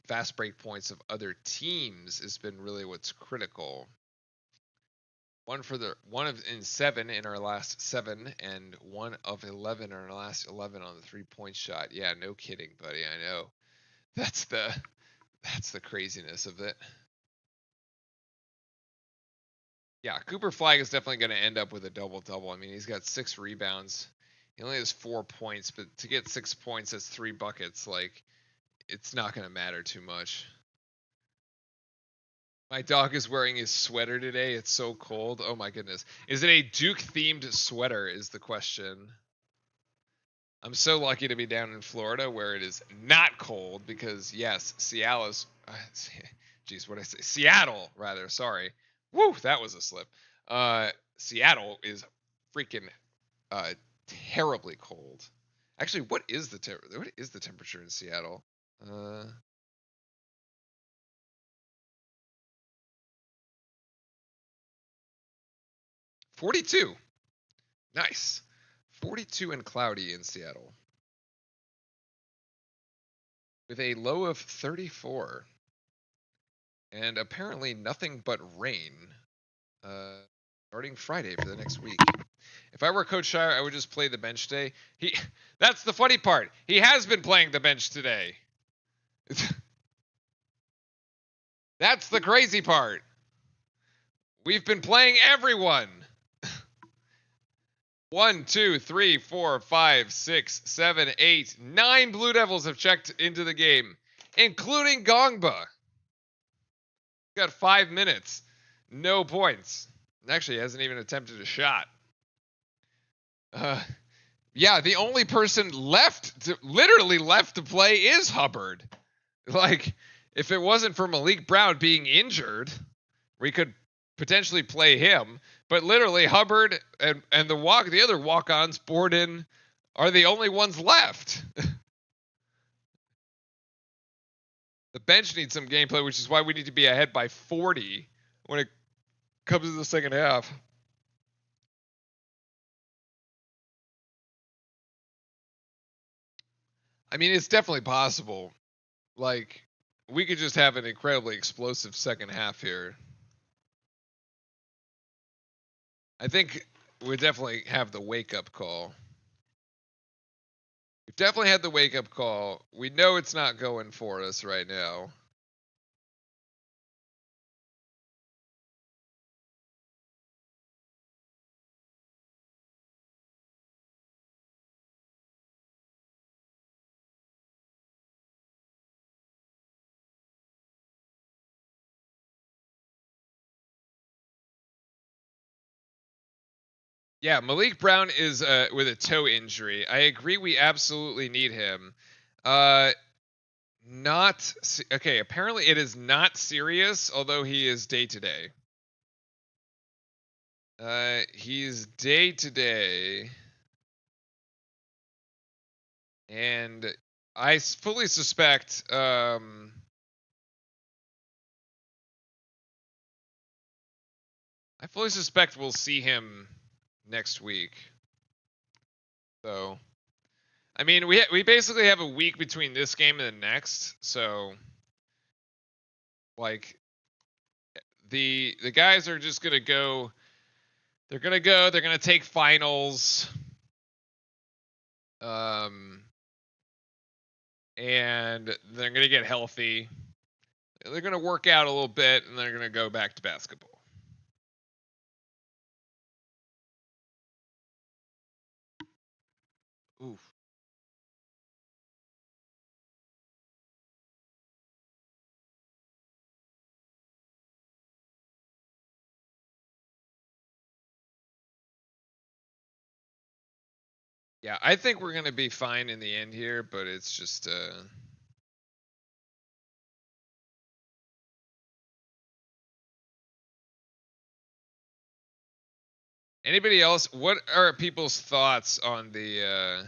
fast break points of other teams has been really what's critical. 1 in 7 in our last 7, and 1 of 11 in our last 11 on the 3-point shot. Yeah, no kidding, buddy. I know. That's the craziness of it. Yeah, Cooper Flag is definitely going to end up with a double-double. I mean, he's got 6 rebounds. He only has 4 points, but to get 6 points, that's 3 buckets. Like, it's not going to matter too much. My dog is wearing his sweater today. It's so cold. Oh my goodness. Is it a Duke-themed sweater is the question. I'm so lucky to be down in Florida where it is not cold because, yes, Seattle, rather. Sorry. Woo, that was a slip. Seattle is freaking terribly cold. Actually, what is the temperature in Seattle? 42. Nice. 42 and cloudy in Seattle. With a low of 34. And apparently nothing but rain. Starting Friday for the next week. If I were Coach Shire, I would just play the bench today. That's the funny part. He has been playing the bench today. That's the crazy part. We've been playing everyone. 1, 2, 3, 4, 5, 6, 7, 8, 9 Blue Devils have checked into the game, including Gongba. Got 5 minutes. No points. Actually, hasn't even attempted a shot. Yeah, the only person literally left to play is Hubbard. Like, if it wasn't for Malik Brown being injured, we could potentially play him. But literally, Hubbard and the other walk-ons, Borden, are the only ones left. The bench needs some gameplay, which is why we need to be ahead by 40 when it comes to the second half. I mean, it's definitely possible. Like, we could just have an incredibly explosive second half here. I think we definitely have the wake-up call. We've definitely had the wake-up call. We know it's not going for us right now. Yeah, Malik Brown is with a toe injury. I agree. We absolutely need him. Not okay. Apparently, it is not serious. Although he is day to day. He's day to day, and I fully suspect. I fully suspect we'll see him next week. So, I mean, we basically have a week between this game and the next. So, like, the guys are just gonna go. They're gonna take finals. And they're gonna get healthy. They're gonna work out a little bit, and they're gonna go back to basketball. Oof. Yeah, I think we're gonna be fine in the end here, but it's just anybody else? What are people's thoughts on the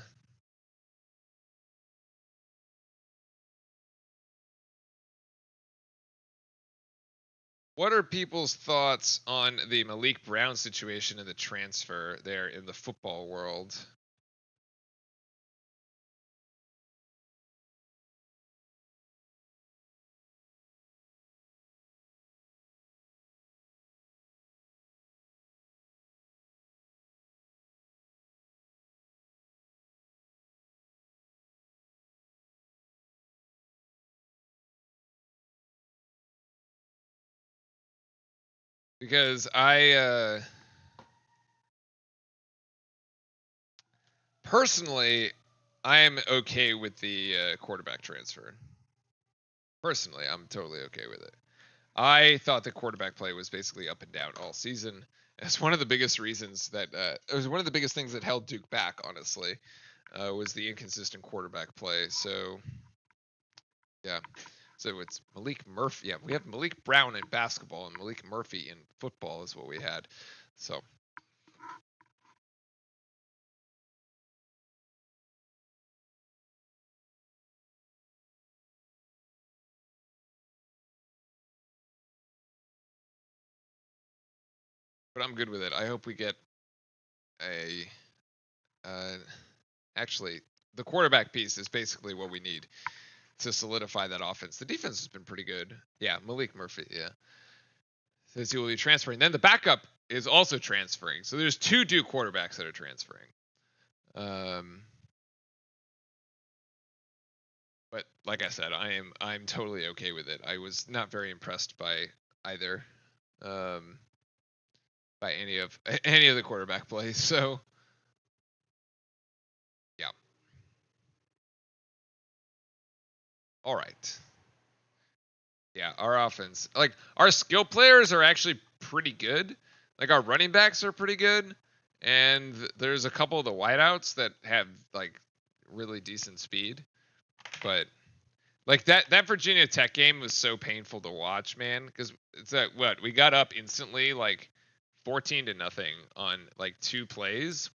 what are people's thoughts on the Malik Brown situation and the transfer there in the football world? because I personally I am okay with the quarterback transfer. Personally, I'm totally okay with it. I thought the quarterback play was basically up and down all season. It's one of the biggest reasons that it was one of the biggest things that held Duke back, honestly, was the inconsistent quarterback play. So, yeah. So it's Malik Murphy. Yeah, we have Malik Brown in basketball and Malik Murphy in football is what we had. So, but I'm good with it. I hope we get a. Uh, actually, the quarterback piece is basically what we need to solidify that offense. The defense has been pretty good. Yeah, Malik Murphy. Yeah. Says he will be transferring. Then the backup is also transferring. So there's two Duke quarterbacks that are transferring. But like I said, I'm totally okay with it. I was not very impressed by either, by any of the quarterback plays. So yeah. All right. Yeah, our offense, like our skill players are actually pretty good. Like our running backs are pretty good, and there's a couple of the wideouts that have like really decent speed. But like that Virginia Tech game was so painful to watch, man, because it's like what we got up instantly, like 14-0 on like 2 plays,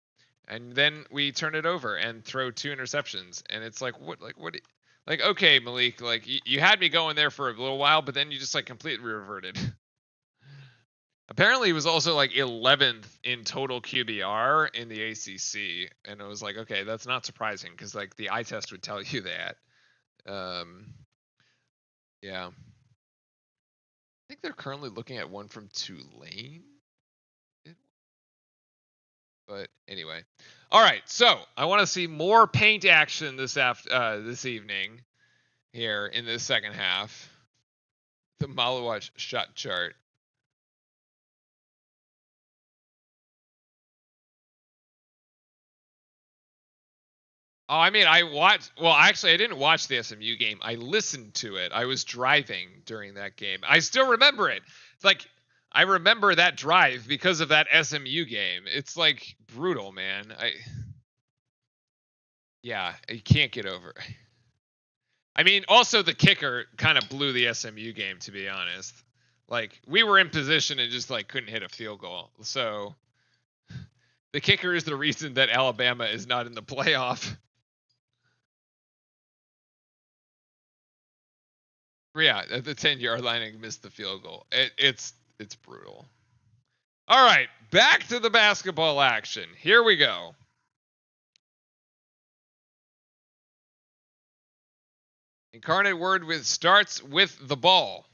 and then we turn it over and throw 2 interceptions, and it's like what like okay, Malik, like you had me going there for a little while, but then you just like completely reverted. Apparently, he was also like 11th in total QBR in the ACC, and it was like, okay, that's not surprising because like the eye test would tell you that. Yeah, I think they're currently looking at one from Tulane. But anyway, all right. So I want to see more paint action this evening here in this second half. The Malawatch shot chart. Oh, I mean, I watched. Well, actually, I didn't watch the SMU game. I listened to it. I was driving during that game. I still remember it. It's like I remember that drive because of that SMU game. It's like brutal, man. Yeah, you can't get over. I mean, also the kicker kind of blew the SMU game, to be honest. Like we were in position and just like couldn't hit a field goal. So the kicker is the reason that Alabama is not in the playoff. Yeah, at the 10-yard line and missed the field goal. It's brutal. All right, back to the basketball action. Here we go. Incarnate Word starts with the ball.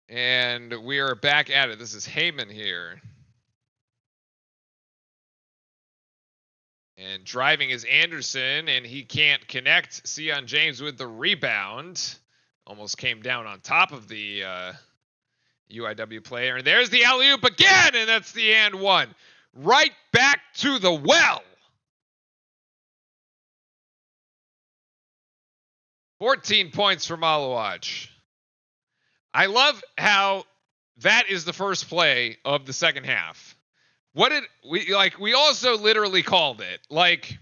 And we are back at it. This is Heyman here. And driving is Anderson, and he can't connect. Sion James with the rebound. Almost came down on top of the UIW player. And there's the alley-oop again, and that's the and one. Right back to the well. 14 points for Malawatch. I love how that is the first play of the second half. What did we like? We also literally called it like,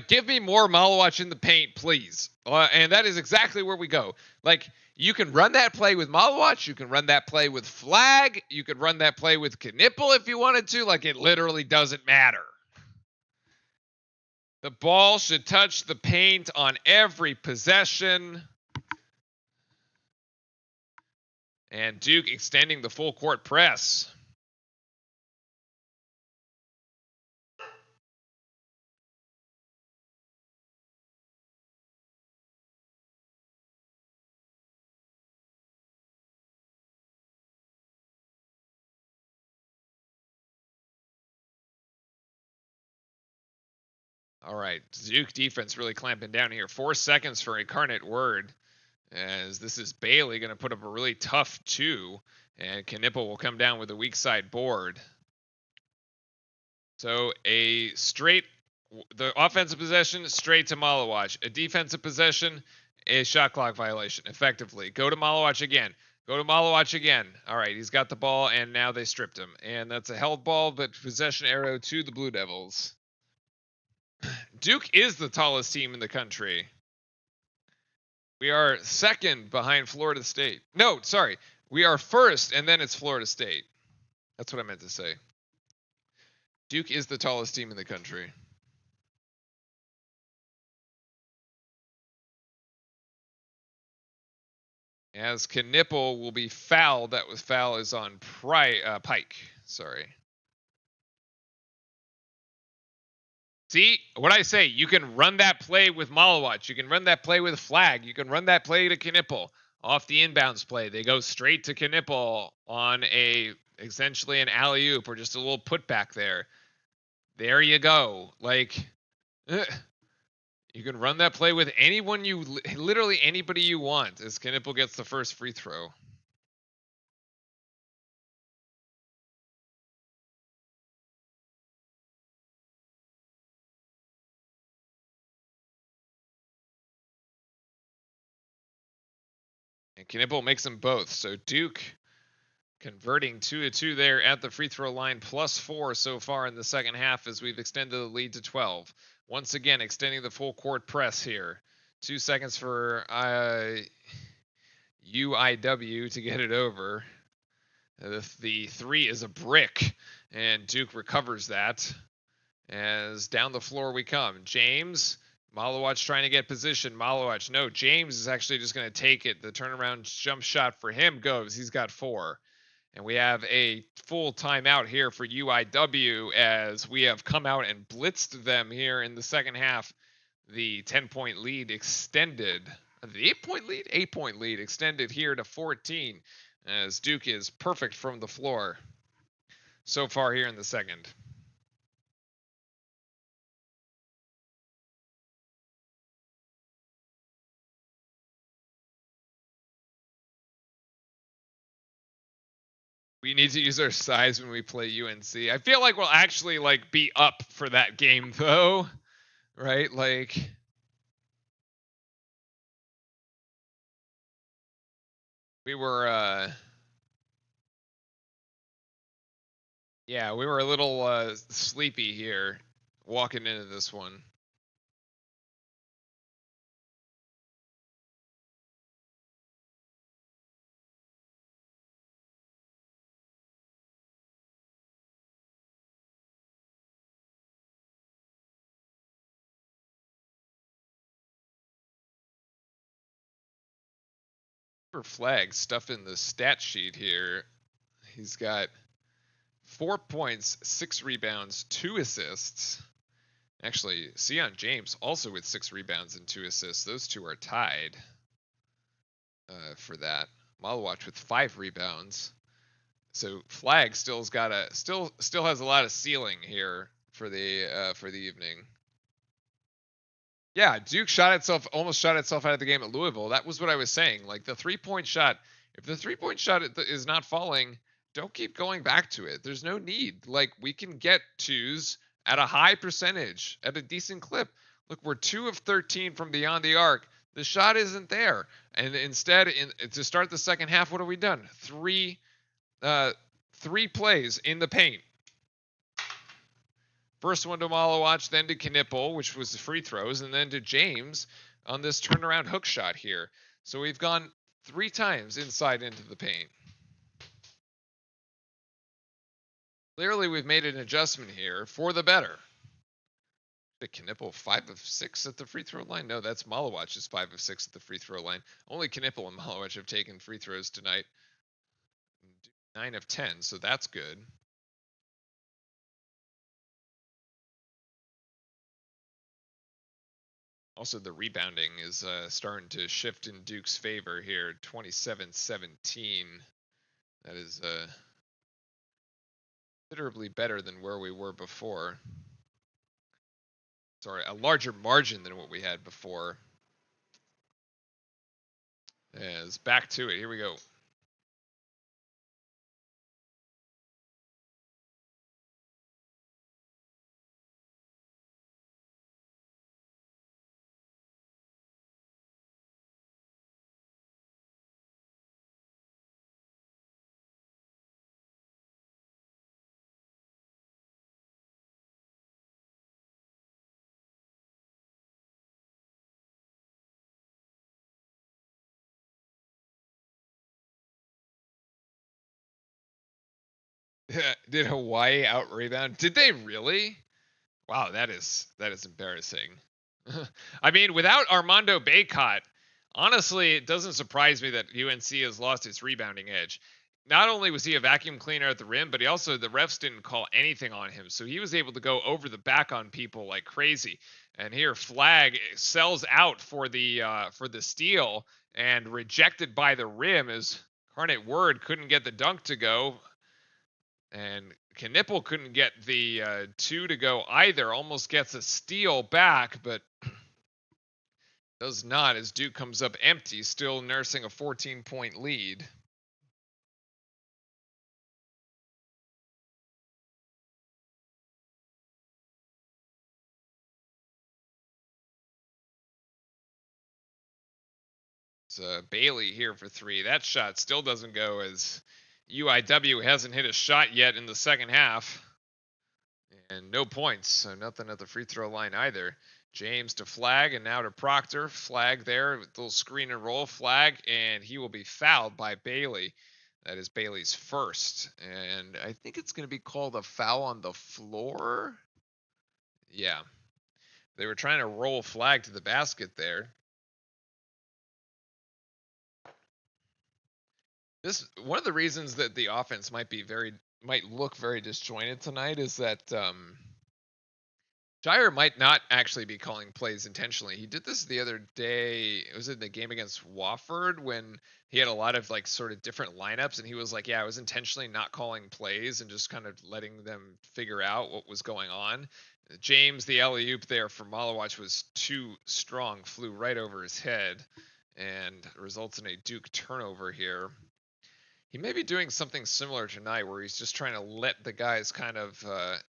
give me more Malawatch in the paint, please. And that is exactly where we go. Like you can run that play with Malawatch, you can run that play with Flag, you could run that play with Knipple if you wanted to. Like it literally doesn't matter. The ball should touch the paint on every possession. And Duke extending the full court press. All right, Duke defense really clamping down here. 4 seconds for Incarnate Word. as this is Bailey going to put up a really tough 2, and Knipple will come down with a weak side board. So a straight, the offensive possession, straight to Malawach. A defensive possession, a shot clock violation, effectively. Go to Malawach again. Go to Malawach again. All right, he's got the ball, and now they stripped him. And that's a held ball, but possession arrow to the Blue Devils. Duke is the tallest team in the country. We are second behind Florida State. No, sorry. We are first, and then it's Florida State. That's what I meant to say. Duke is the tallest team in the country. As Knipple will be fouled. That was foul is on Pike. Sorry. See, what I say, you can run that play with Malawach. You can run that play with Flag. You can run that play to Knipple. Off the inbounds play, they go straight to Knipple on essentially an alley-oop or just a little putback there. There you go. Like, you can run that play with anyone literally anybody you want as Knipple gets the first free throw. And Knipple makes them both. So Duke converting 2-2 there at the free throw line, +4 so far in the second half as we've extended the lead to 12. Once again, extending the full court press here. 2 seconds for UIW to get it over. The 3 is a brick, and Duke recovers that. As down the floor we come. James, Malawach trying to get position. Malawach, no, James is actually just going to take it. The turnaround jump shot for him goes. He's got 4. And we have a full timeout here for UIW as we have come out and blitzed them here in the second half. The 10-point lead extended. The 8-point lead? 8-point lead extended here to 14 as Duke is perfect from the floor so far here in the second. We need to use our size when we play UNC. I feel like we'll actually like be up for that game though, right? Like we were yeah, we were a little sleepy here walking into this one. For Flag stuff in the stat sheet here. He's got 4 points, 6 rebounds, 2 assists. Actually, Sion James also with 6 rebounds and 2 assists. Those two are tied for that. Malawach with 5 rebounds. So Flag still's got still has a lot of ceiling here for the evening. Yeah, Duke almost shot itself out of the game at Louisville. That was what I was saying. Like the 3-point shot, if the 3-point shot is not falling, don't keep going back to it. There's no need. Like we can get 2s at a high percentage, at a decent clip. Look, we're 2 of 13 from beyond the arc. The shot isn't there. And instead, to start the second half, what have we done? 3 plays in the paint. First one to Malawach, then to Knipple, which was the free throws, and then to James on this turnaround hook shot here. So we've gone 3 times inside into the paint. Clearly, we've made an adjustment here for the better. Did Knipple 5 of 6 at the free throw line? No, that's Malawach's 5 of 6 at the free throw line. Only Knipple and Malawach have taken free throws tonight. 9 of 10, so that's good. Also, the rebounding is starting to shift in Duke's favor here. 27-17. That is considerably better than where we were before. Sorry, a larger margin than what we had before. As back to it. Here we go. Did Hawaii out rebound? Did they really? Wow, that is embarrassing. I mean, without Armando Bacot, honestly, it doesn't surprise me that UNC has lost its rebounding edge. Not only was he a vacuum cleaner at the rim, but he also the refs didn't call anything on him, so he was able to go over the back on people like crazy. And here, Flag sells out for the steal and rejected by the rim as Incarnate Word couldn't get the dunk to go. And Knipple couldn't get the 2 to go either. Almost gets a steal back, but does not as Duke comes up empty, still nursing a 14-point lead. It's Bailey here for 3. That shot still doesn't go as UIW hasn't hit a shot yet in the second half. And no points, so nothing at the free throw line either. James to Flag and now to Proctor. Flag there, little screen and roll. Flag, and he will be fouled by Bailey. That is Bailey's first. And I think it's going to be called a foul on the floor. Yeah. They were trying to roll Flag to the basket there. One of the reasons that the offense might look very disjointed tonight is that Shire might not actually be calling plays intentionally. He did this the other day. It was in the game against Wofford when he had a lot of like sort of different lineups, and he was like, "Yeah, I was intentionally not calling plays and just kind of letting them figure out what was going on." James, the alley-oop there for Malawach was too strong, flew right over his head, and results in a Duke turnover here. He may be doing something similar tonight where he's just trying to let the guys kind of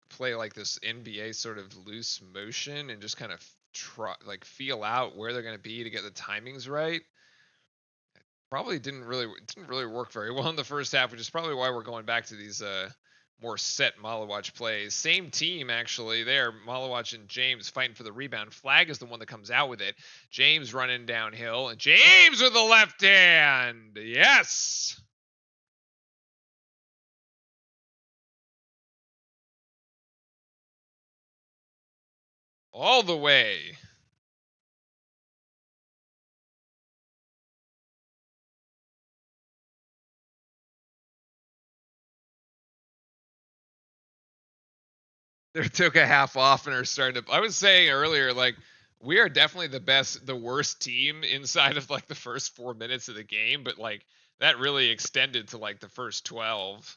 play like this NBA sort of loose motion and just kind of feel out where they're going to be to get the timings right. Probably didn't really work very well in the first half, which is probably why we're going back to these more set Malawach plays. Same team actually there. Malawach and James fighting for the rebound. Flag is the one that comes out with it. James running downhill, and James with the left hand. Yes. All the way. They took a half off and are starting to. I was saying earlier, like, we are definitely the worst team inside of like the first 4 minutes of the game, but like that really extended to like the first 12.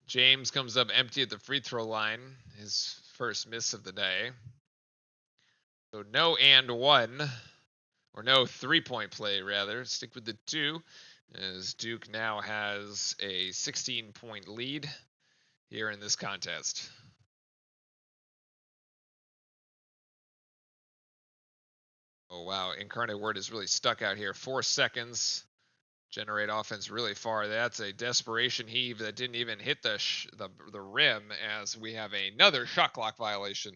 James comes up empty at the free throw line, his first miss of the day. So no and one, or no 3-point play rather. Stick with the 2, as Duke now has a 16-point lead here in this contest. Oh, wow. Incarnate Word is really stuck out here. 4 seconds. Generate offense really far. That's a desperation heave that didn't even hit the rim, as we have another shot clock violation.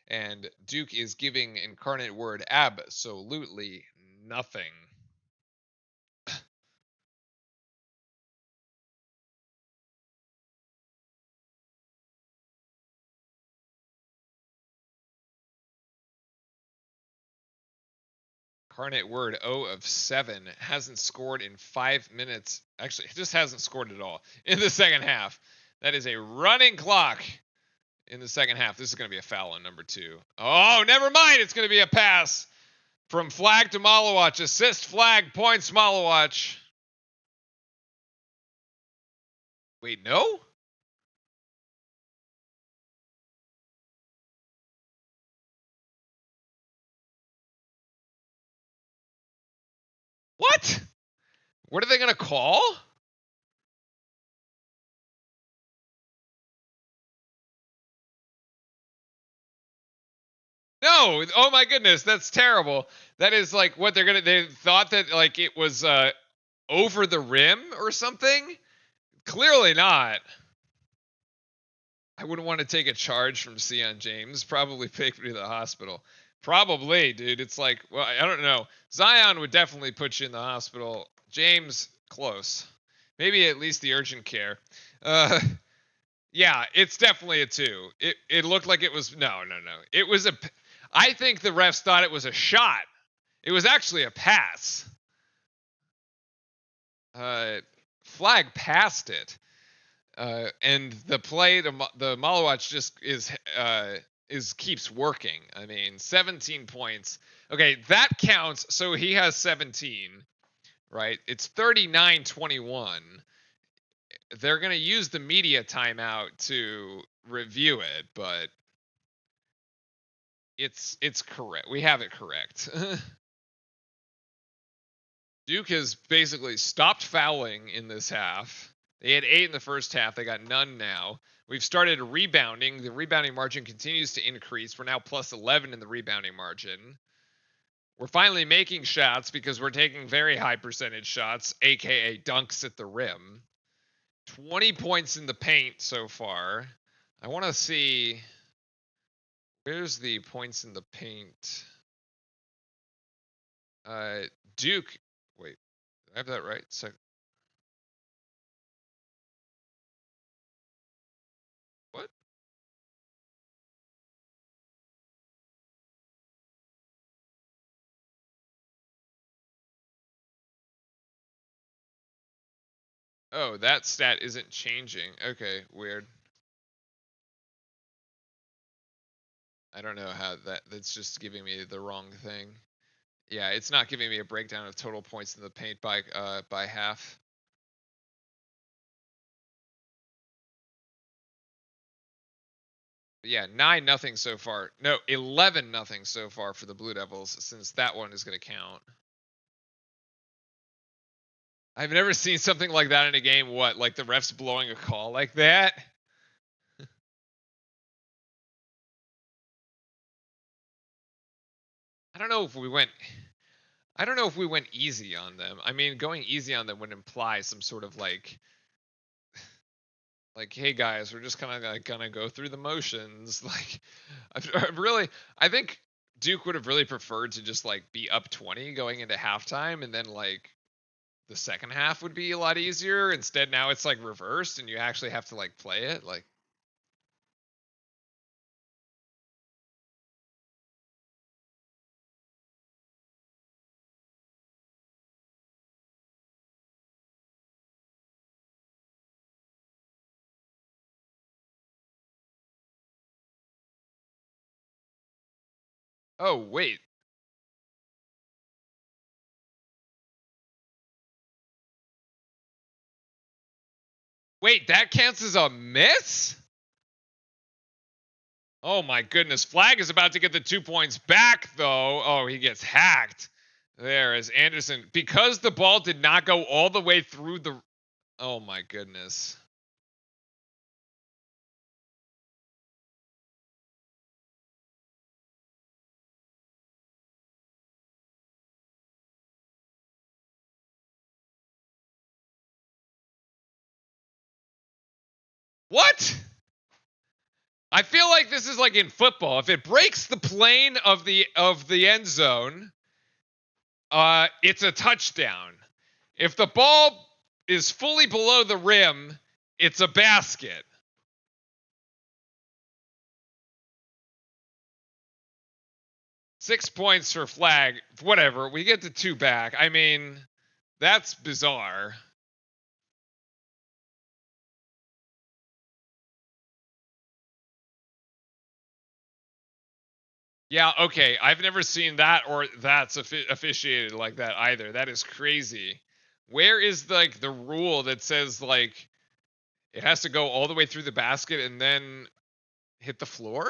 And Duke is giving Incarnate Word absolutely nothing. Incarnate Word 0 of 7, hasn't scored in 5 minutes. Actually, it just hasn't scored at all in the second half. That is a running clock in the second half. This is going to be a foul on number 2. Oh, never mind. It's going to be a pass from Flag to Malawach. Assist Flag, points Malawach. Wait, no? What? What are they gonna call? No, oh my goodness, that's terrible. That is like what they thought that like it was over the rim or something? Clearly not. I wouldn't want to take a charge from Sion James. Probably take me to the hospital. Probably, dude. It's like, well, I don't know. Zion would definitely put you in the hospital. James, close. Maybe at least the urgent care. Yeah, it's definitely a 2. It looked like it was no. It was a. I think the refs thought it was a shot. It was actually a pass. Flag passed it. And the play, the Malawatch just is keeps working. I mean, 17 points. Okay, that counts. So he has 17, right? It's 39-21. They're gonna use the media timeout to review it, but it's correct. We have it correct. Duke has basically stopped fouling in this half. They had 8 in the first half. They got none now. We've started rebounding. The rebounding margin continues to increase. We're now plus 11 in the rebounding margin. We're finally making shots because we're taking very high percentage shots, aka dunks at the rim. 20 points in the paint so far. I want to see, where's the points in the paint? Duke, wait, did I have that right? So, what? Oh, that stat isn't changing. Okay, weird. I don't know how that's just giving me the wrong thing. Yeah, it's not giving me a breakdown of total points in the paint by half. But yeah, 9-0 so far. No, 11-0 so far for the Blue Devils, since that one is going to count. I've never seen something like that in a game. What, like the refs blowing a call like that? I don't know if we went easy on them. I mean, going easy on them would imply some sort of like, hey guys, we're just kind of like gonna go through the motions. Like, I think Duke would have really preferred to just like be up 20 going into halftime, and then like the second half would be a lot easier. Instead, now it's like reversed, and you actually have to like play it. Like, oh wait, that counts as a miss? Oh my goodness. Flag is about to get the 2 points back, though. Oh, he gets hacked. There is Anderson. Because the ball did not go all the way through the... Oh my goodness. What? I feel like this is like in football. If it breaks the plane of the end zone, it's a touchdown. If the ball is fully below the rim, it's a basket. Six points for flag. Whatever. We get the 2 back. I mean, that's bizarre. Yeah, okay. I've never seen that or that's officiated like that either. That is crazy. Where is like the rule that says like it has to go all the way through the basket and then hit the floor?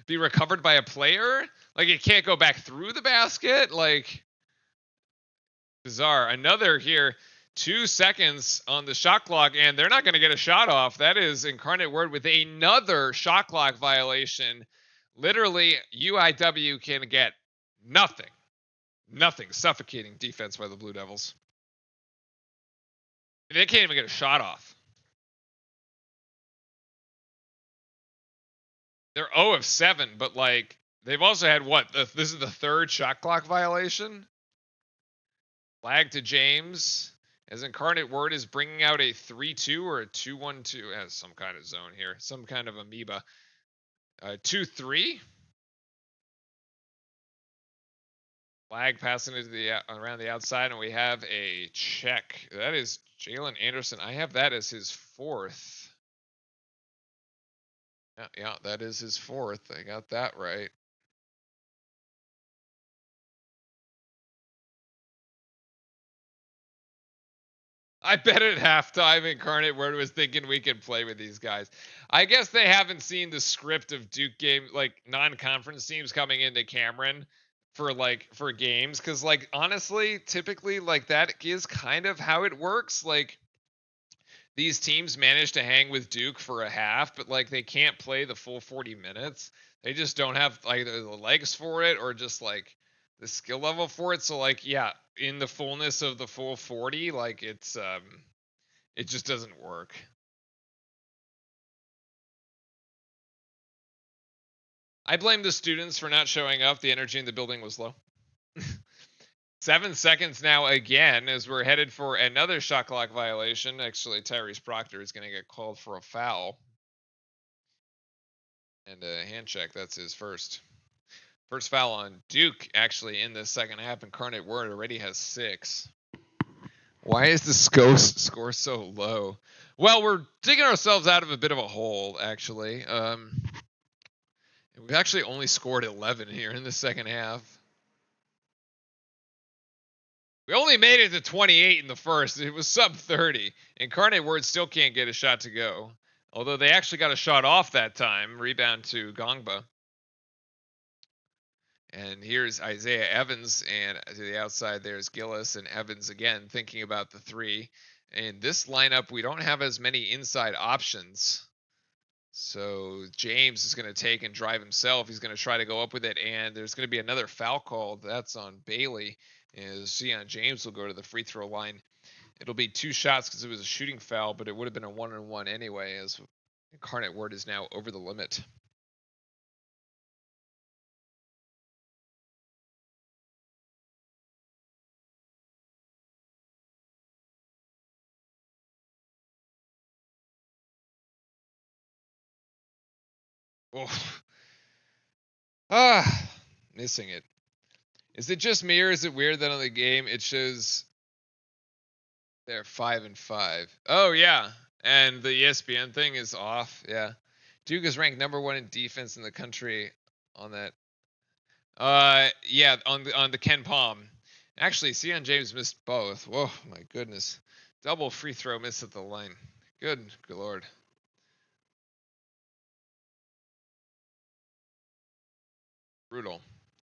Be recovered by a player? Like it can't go back through the basket? Like bizarre. Another here. 2 seconds on the shot clock, and they're not going to get a shot off. That is Incarnate Word with another shot clock violation. Literally, UIW can get nothing. Nothing. Suffocating defense by the Blue Devils. They can't even get a shot off. They're 0 of 7, but like they've also had what? This is the third shot clock violation. Flag to James as Incarnate Word is bringing out a 3-2 or a 2-1-2. Has some kind of zone here, some kind of amoeba. 2-3. Flag passing it around the outside, and we have a check. That is Jalen Anderson. I have that as his 4th. Yeah, that is his 4th. I got that right. I bet at halftime Incarnate Word was thinking we could play with these guys. I guess they haven't seen the script of Duke game, like non-conference teams coming into Cameron for games, because like honestly, typically like that is kind of how it works. Like these teams manage to hang with Duke for a half, but like they can't play the full 40 minutes. They just don't have either the legs for it or just like the skill level for it. So like, yeah, in the fullness of the full 40, like it just doesn't work. I blame the students for not showing up. The energy in the building was low. 7 seconds now again as we're headed for another shot clock violation. Actually, Tyrese Proctor is going to get called for a foul. And a hand check, that's his first. First foul on Duke, actually, in the second half. Incarnate Word already has 6. Why is the score so low? Well, we're digging ourselves out of a bit of a hole, actually. We've actually only scored 11 here in the second half. We only made it to 28 in the first. It was sub 30. Incarnate Word still can't get a shot to go. Although they actually got a shot off that time. Rebound to Gongba. And here's Isaiah Evans, and to the outside there's Gillis and Evans again thinking about the 3. In this lineup, we don't have as many inside options. So James is going to take and drive himself. He's going to try to go up with it, and there's going to be another foul called. That's on Bailey. And Sion James will go to the free throw line. It'll be 2 shots because it was a shooting foul, but it would have been a 1-on-1 anyway, as Incarnate Word is now over the limit. Missing it. Is it just me, or is it weird that on the game it shows they're 5-5? Oh yeah, and the ESPN thing is off. Yeah, Duke is ranked number 1 in defense in the country on that. Yeah, on the Ken Palm. Actually, Sion James missed both. Whoa, my goodness, double free throw miss at the line. Good lord. Brutal.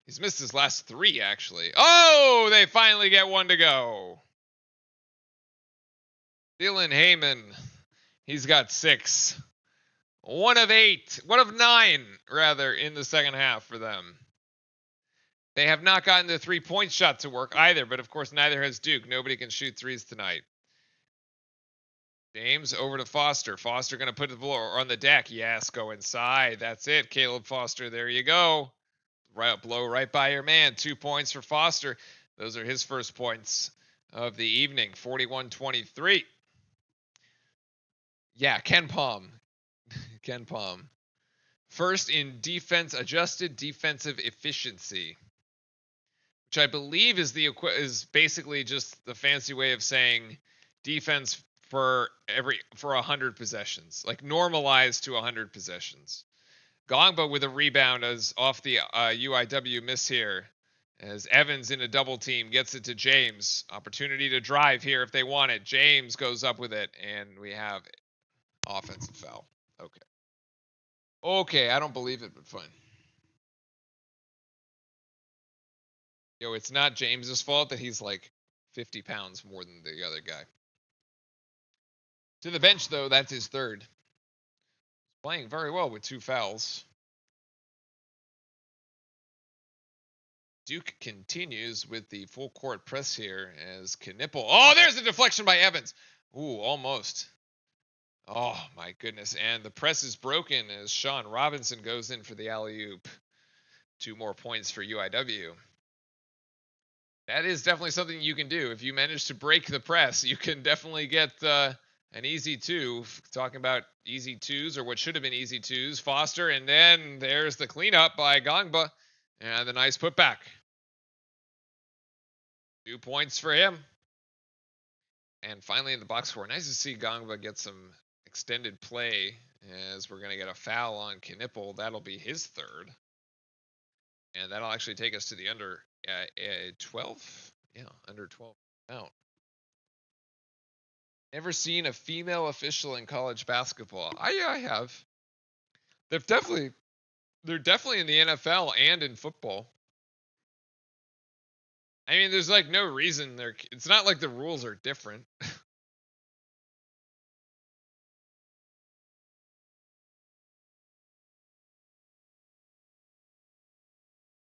He's missed his last 3, actually. Oh, they finally get 1 to go. Dylan Heyman. He's got 6. 1 of 8. 1 of 9, rather, in the second half for them. They have not gotten the 3-point shot to work either, but of course neither has Duke. Nobody can shoot threes tonight. James over to Foster. Foster going to put the ball on the deck. Yes, go inside. That's it, Caleb Foster. There you go. Right, blow right by your man. 2 points for Foster. Those are his first points of the evening. 41-23. Yeah, Ken Palm. Ken Palm. First in defense, adjusted defensive efficiency, which I believe is basically just the fancy way of saying defense for 100 possessions, like normalized to 100 possessions. Gongba with a rebound as off the UIW miss here, as Evans in a double team gets it to James. Opportunity to drive here if they want it. James goes up with it, and we have offensive foul. Okay, I don't believe it, but fine. Yo, it's not James's fault that he's like 50 pounds more than the other guy. To the bench, though, that's his third. Playing very well with 2 fouls. Duke continues with the full court press here as Knipple. Oh, there's a deflection by Evans. Ooh, almost. Oh, my goodness. And the press is broken as Sean Robinson goes in for the alley-oop. 2 more points for UIW. That is definitely something you can do. If you manage to break the press, you can definitely get an easy 2. Talking about easy 2s, or what should have been easy 2s. Foster, and then there's the cleanup by Gongba. And the nice putback. 2 points for him. And finally in the box score, nice to see Gongba get some extended play, as we're going to get a foul on Knipple. That'll be his third. And that'll actually take us to the under 12. Yeah, under 12 out. Never seen a female official in college basketball. I have. They're definitely in the NFL and in football. I mean, there's like no reason it's not like the rules are different.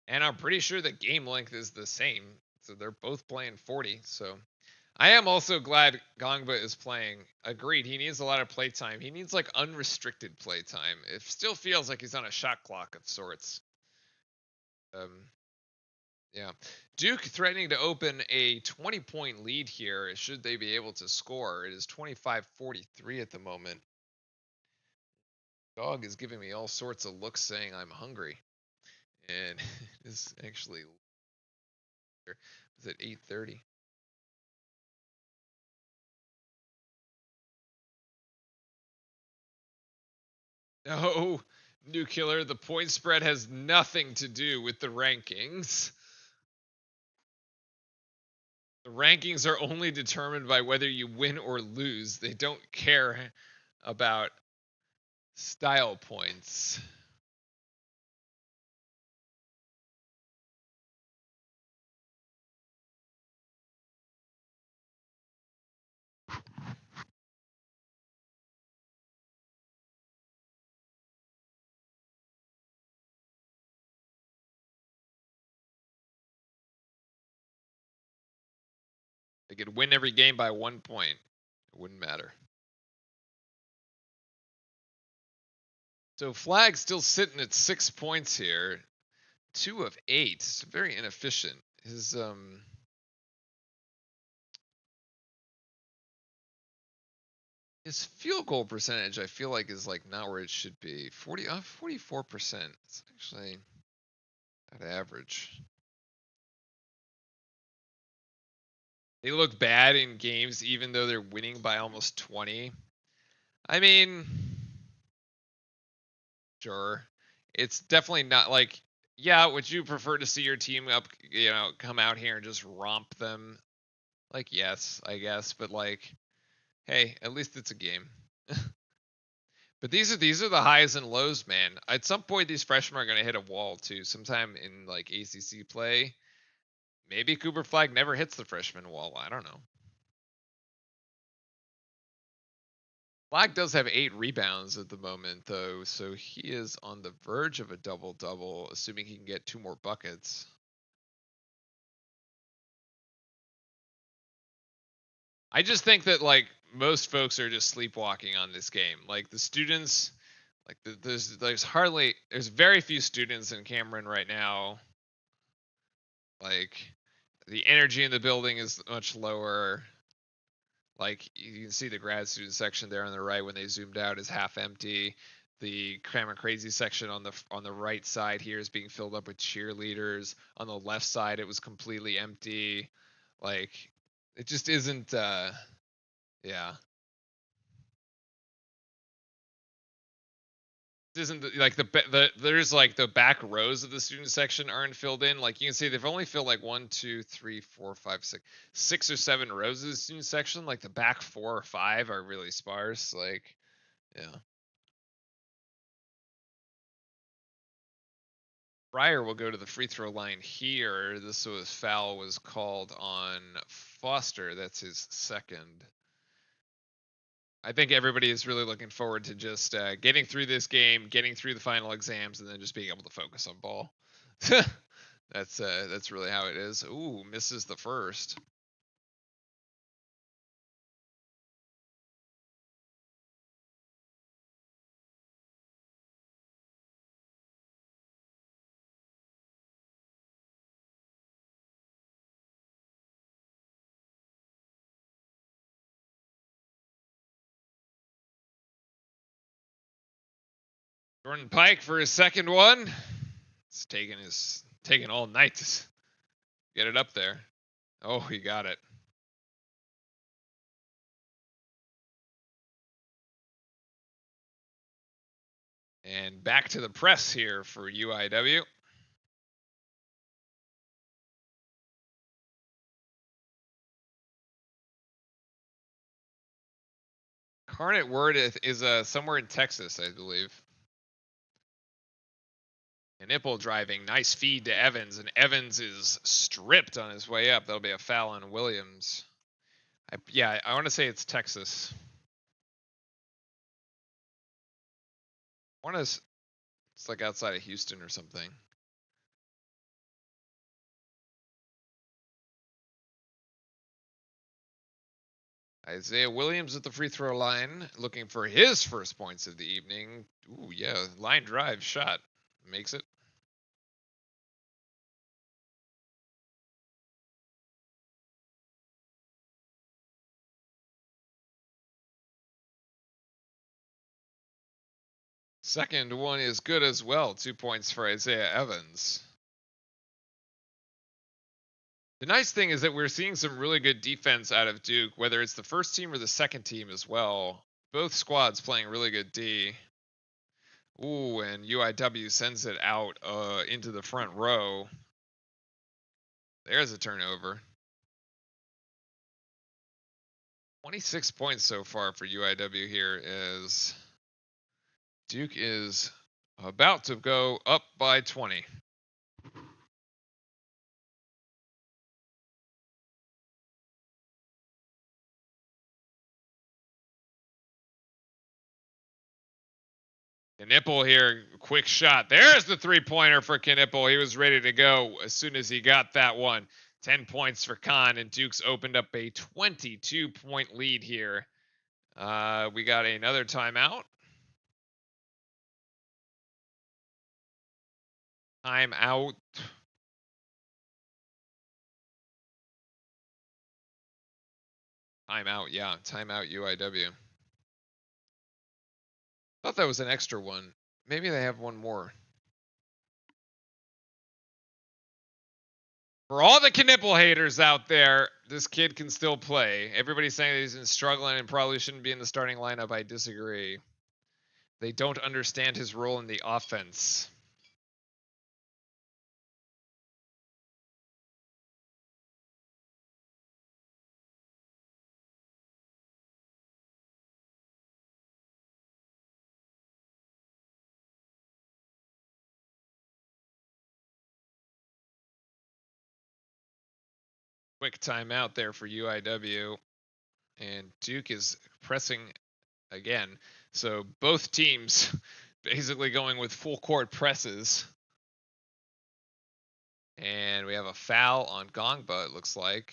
And I'm pretty sure the game length is the same. So they're both playing 40. So I am also glad Gongba is playing. Agreed. He needs a lot of play time. He needs like unrestricted play time. It still feels like he's on a shot clock of sorts. Yeah. Duke threatening to open a 20-point lead here. Should they be able to score? It is 25-43 at the moment. Dog is giving me all sorts of looks saying I'm hungry. And it's actually at 8:30. No, Nuclear, the point spread has nothing to do with the rankings. The rankings are only determined by whether you win or lose. They don't care about style points. They could win every game by 1 point. It wouldn't matter. So Flag still sitting at 6 points here. 2 of 8. It's very inefficient. His field goal percentage, I feel like, is like not where it should be. 44%. It's actually at average. They look bad in games even though they're winning by almost 20. I mean, sure. It's definitely not like, yeah, would you prefer to see your team come out here and just romp them? Like, yes, I guess, but like, hey, at least it's a game. But these are the highs and lows, man. At some point, these freshmen are going to hit a wall too. Sometime in like ACC play, maybe Cooper Flag never hits the freshman wall. I don't know. Flag does have 8 rebounds at the moment, though, so he is on the verge of a double-double, assuming he can get 2 more buckets. I just think that like most folks are just sleepwalking on this game. Like the students, like there's very few students in Cameron right now. Like the energy in the building is much lower. Like you can see the grad student section there on the right when they zoomed out is half empty. The Cameron Crazy section on the right side here is being filled up with cheerleaders. On the left side, it was completely empty. Like it just isn't. Yeah. Isn't like there's like the back rows of the student section aren't filled in. Like you can see they've only filled like 1, 2, 3, 4, 5, 6 or 7 rows of the student section. Like the back 4 or 5 are really sparse. Like, yeah. Fryer will go to the free throw line here. This foul was called on Foster. That's his second. I think everybody is really looking forward to just getting through this game, getting through the final exams, and then just being able to focus on ball. That's really how it is. Ooh, misses the first. Jordan Pike for his second one. It's taking all night to get it up there. Oh, he got it. And back to the press here for UIW. Incarnate Word is somewhere in Texas, I believe. And Nipple driving, nice feed to Evans, and Evans is stripped on his way up. That'll be a foul on Williams. I want to say it's Texas. It's like outside of Houston or something. Isaiah Williams at the free throw line, looking for his first points of the evening. Ooh, yeah, line drive shot. Makes it. Second one is good as well. 2 points for Isaiah Evans. The nice thing is that we're seeing some really good defense out of Duke, whether it's the first team or the second team as well. Both squads playing really good D. Ooh, and UIW sends it out into the front row. There's a turnover. 26 points so far for UIW here as Duke is about to go up by 20. Knipple here, quick shot. There's the three-pointer for Knipple. He was ready to go as soon as he got that one. 10 points for Khan, and Duke's opened up a 22-point lead here. We got another timeout. Timeout. Timeout, yeah. Timeout UIW. Thought that was an extra one. Maybe they have one more. For all the Knipple haters out there, this kid can still play. Everybody's saying that he's been struggling and probably shouldn't be in the starting lineup. I disagree. They don't understand his role in the offense. Quick timeout there for UIW. And Duke is pressing again. So both teams basically going with full court presses. And we have a foul on Gongba, it looks like.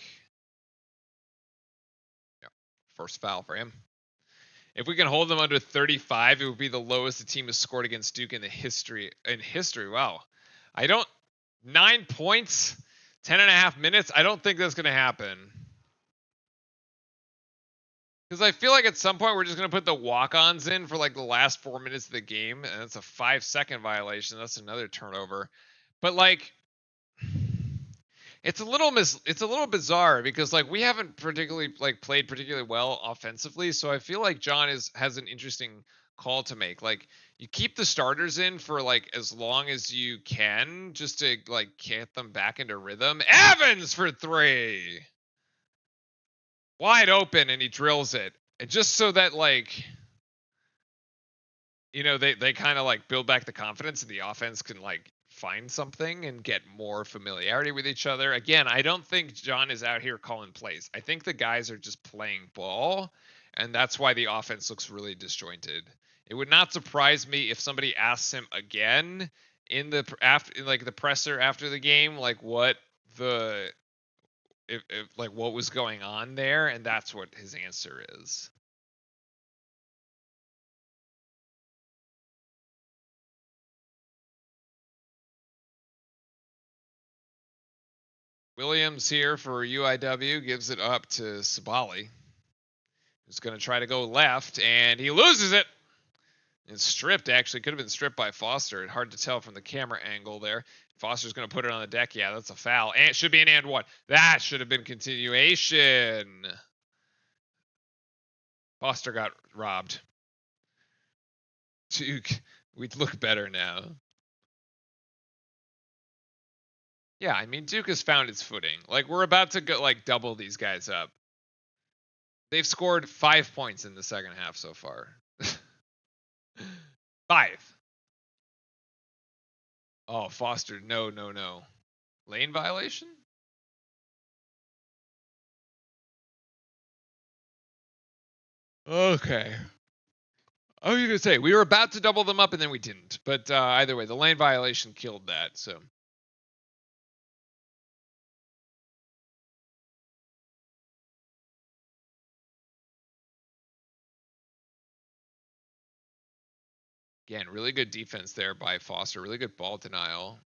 Yeah, first foul for him. If we can hold them under 35, it would be the lowest the team has scored against Duke in history. Wow. 9 points, 10.5 minutes. I don't think that's going to happen. Because I feel like at some point we're just going to put the walk-ons in for like the last 4 minutes of the game, and it's a 5-second violation. That's another turnover. But like, it's a little bizarre because like we haven't particularly like played particularly well offensively, so I feel like John has an interesting call to make. Like, you keep the starters in for like as long as you can just to like get them back into rhythm. Evans for 3. Wide open, and he drills it. And just so that like, you know, they kind of like build back the confidence and the offense can like find something and get more familiarity with each other. Again, I don't think John is out here calling plays. I think the guys are just playing ball, and that's why the offense looks really disjointed. It would not surprise me if somebody asks him again in the presser after the game, like what what was going on there, and that's what his answer is. Williams here for UIW gives it up to Sabali, who's going to try to go left, and he loses it. It's stripped, actually. Could have been stripped by Foster. It's hard to tell from the camera angle there. Foster's going to put it on the deck. Yeah, that's a foul. And it should be an and one. That should have been continuation. Foster got robbed. Duke, we'd look better now. Yeah, I mean, Duke has found its footing. Like, we're about to go, like, double these guys up. They've scored 5 points in the second half so far. 5. Oh, Foster, no. Lane violation? Okay. I was going to say, we were about to double them up and then we didn't. But either way, the lane violation killed that, so. Again, really good defense there by Foster. Really good ball denial.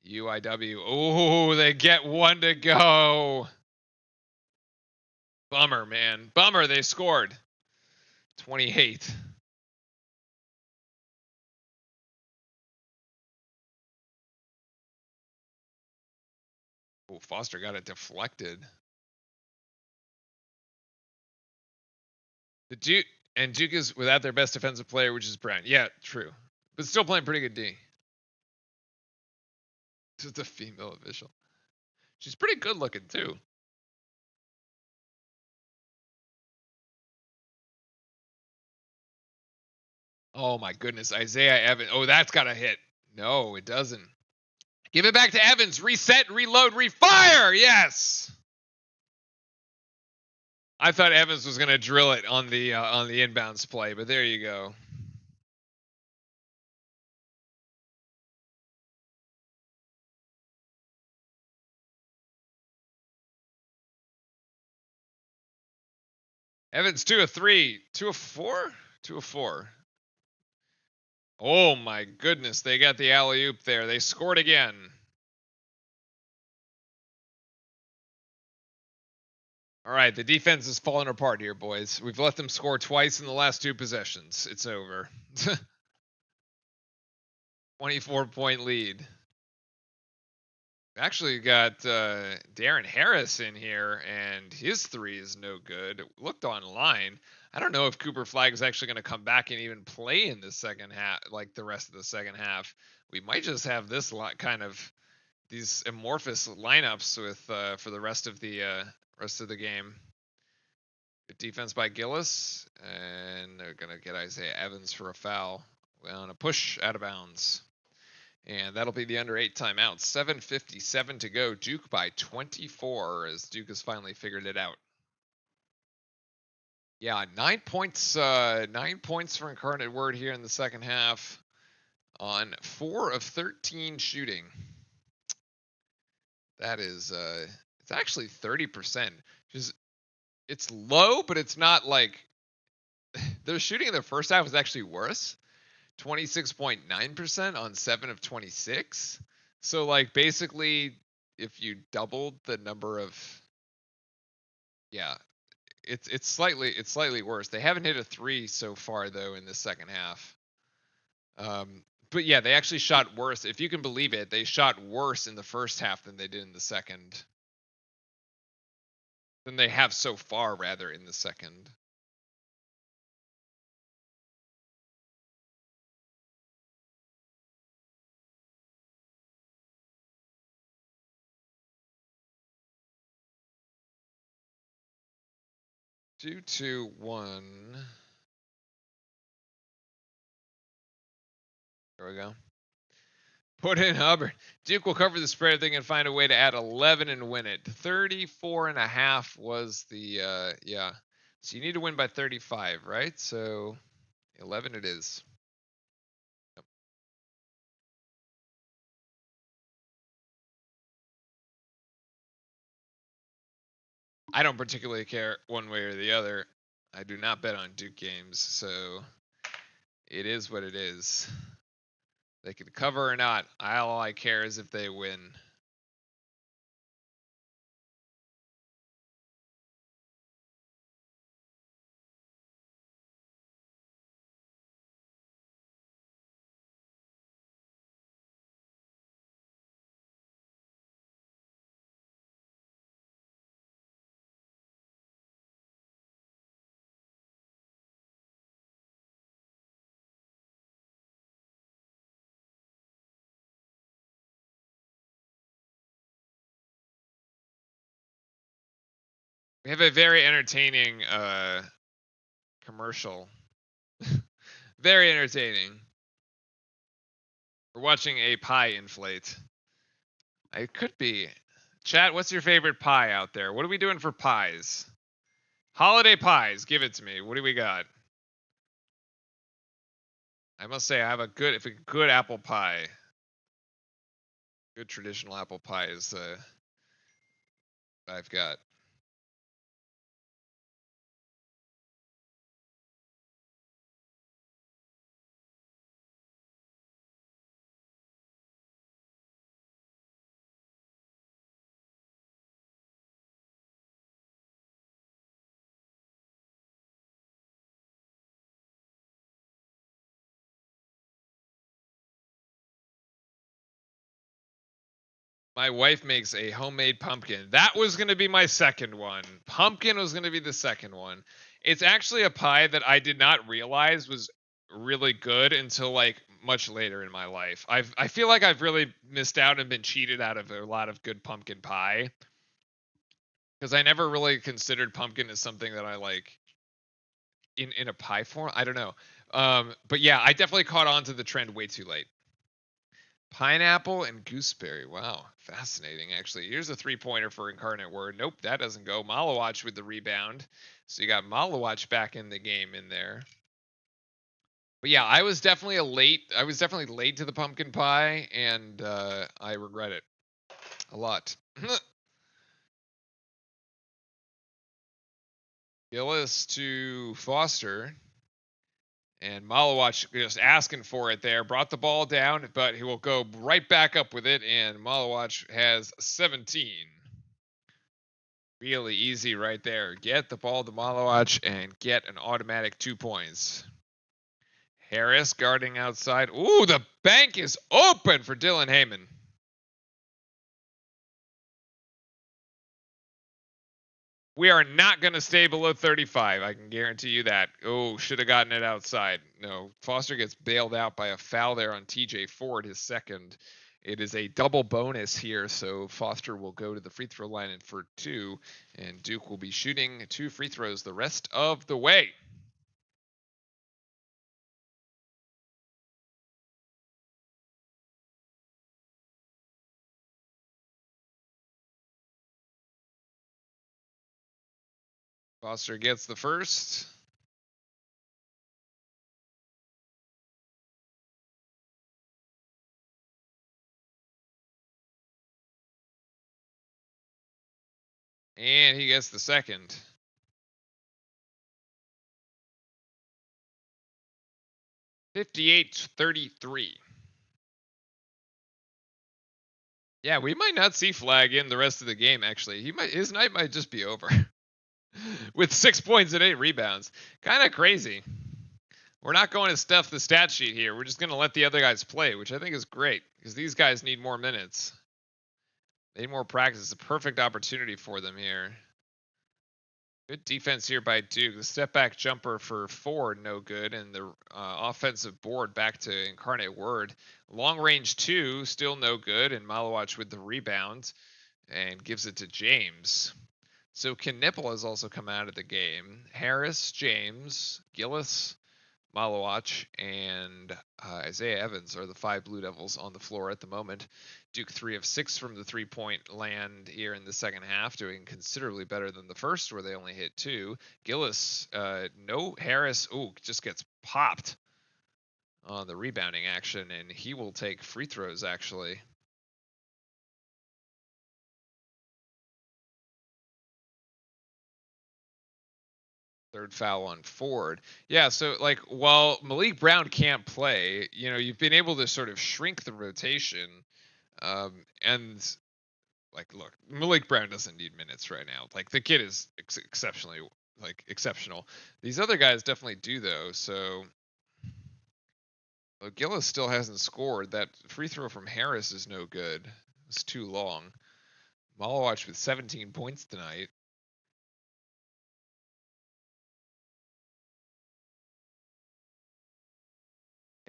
UIW. Oh, they get one to go. Bummer, man. Bummer, they scored. 28. Oh, Foster got it deflected. Duke is without their best defensive player, which is Brown. Yeah, true. But still playing pretty good D. Just a female official. She's pretty good looking, too. Oh, my goodness. Isaiah Evans. Oh, that's got a hit. No, it doesn't. Give it back to Evans. Reset, reload, refire. Yes. I thought Evans was going to drill it on the inbounds play, but there you go. Evans 2 of 3, 2 of 4, 2 of 4. Oh my goodness, they got the alley-oop there. They scored again. All right, the defense is falling apart here, boys. We've let them score twice in the last 2 possessions. It's over. 24-point lead. Actually got Darren Harris in here, and his 3 is no good. It looked online. I don't know if Cooper Flagg is actually going to come back and even play in the second half, like the rest of the second half. We might just have this kind of these amorphous lineups with for the rest of the game. Good defense by Gillis, and they're going to get Isaiah Evans for a foul on a push out of bounds. And that'll be the under 8 timeout. 7:57 to go. Duke by 24 as Duke has finally figured it out. Yeah, 9 points. 9 points for Incarnate Word here in the second half on 4 of 13 shooting. That is, it's actually 30%. It's low, but it's not like their shooting in the first half was actually worse. 26.9% on 7 of 26. So like basically if you doubled the number of, yeah, it's slightly worse. They haven't hit a 3 so far though in the second half. But yeah, they actually shot worse. If you can believe it, they shot worse in the first half than they did in the second. Than they have so far rather in the second. Two, 2, 1. There we go. Put in Hubbard. Duke will cover the spread if they can find a way to add 11 and win it. 34.5 was the, yeah. So you need to win by 35, right? So 11 it is. Yep. I don't particularly care one way or the other. I do not bet on Duke games, so it is what it is. They could cover or not. All I care is if they win. We have a very entertaining commercial. Very entertaining. We're watching a pie inflate. It could be. Chat, what's your favorite pie out there? What are we doing for pies? Holiday pies, give it to me. What do we got? I must say I have a good apple pie. Good traditional apple pie is I've got. My wife makes a homemade pumpkin. That was going to be my second one. Pumpkin was going to be the second one. It's actually a pie that I did not realize was really good until like much later in my life. I feel like I've really missed out and been cheated out of a lot of good pumpkin pie because I never really considered pumpkin as something that I like in a pie form. I don't know. But yeah, I definitely caught on to the trend way too late. Pineapple and gooseberry. Wow, fascinating. Actually, here's a 3-pointer for Incarnate Word. Nope, that doesn't go. Malawatch with the rebound. So you got Malawatch back in the game in there. But yeah, I was definitely late to the pumpkin pie, and I regret it a lot. Gillis to Foster. And Malawatch just asking for it there. Brought the ball down, but he will go right back up with it. And Malawatch has 17. Really easy right there. Get the ball to Malawatch and get an automatic 2 points. Harris guarding outside. Ooh, the bank is open for Dylan Heyman. We are not going to stay below 35. I can guarantee you that. Oh, should have gotten it outside. No, Foster gets bailed out by a foul there on TJ Ford, his second. It is a double bonus here, so Foster will go to the free throw line and for 2, and Duke will be shooting 2 free throws the rest of the way. Foster gets the first. And he gets the second. (58-33). Yeah, we might not see Flag in the rest of the game, actually. His night might just be over. With 6 points and 8 rebounds. Kind of crazy. We're not going to stuff the stat sheet here. We're just going to let the other guys play, which I think is great because these guys need more minutes. They need more practice. It's a perfect opportunity for them here. Good defense here by Duke. The step back jumper for Ford, no good. And the offensive board back to Incarnate Word. Long range 2, still no good. And Malawatch with the rebound and gives it to James. So Knipple has also come out of the game. Harris, James, Gillis, Malawach and Isaiah Evans are the 5 Blue Devils on the floor at the moment. Duke 3 of 6 from the 3-point land here in the second half, doing considerably better than the first, where they only hit 2. Gillis, no. Harris, just gets popped on the rebounding action, and he will take free throws, actually. Third foul on Ford. Yeah, so like while Malik Brown can't play, you've been able to sort of shrink the rotation. And like, look, Malik Brown doesn't need minutes right now. Like, the kid is exceptionally exceptional. These other guys definitely do, though. So Gillis still hasn't scored. That free throw from Harris is no good. It's too long. Malawach with 17 points tonight.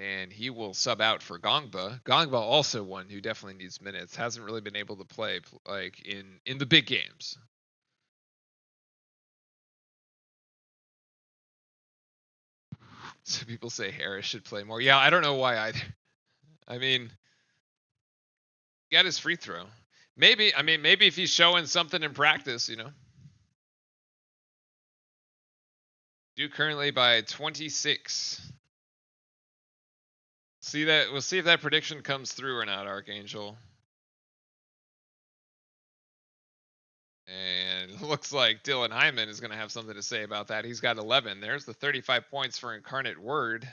And he will sub out for Gongba. Gongba also one who definitely needs minutes. Hasn't really been able to play like in the big games. So people say Harris should play more. Yeah, I don't know why either. I mean, he got his free throw. Maybe if he's showing something in practice, Duke currently by 26. See that? We'll see if that prediction comes through or not, Archangel. And it looks like Dylan Hyman is going to have something to say about that. He's got 11. There's the 35 points for Incarnate Word.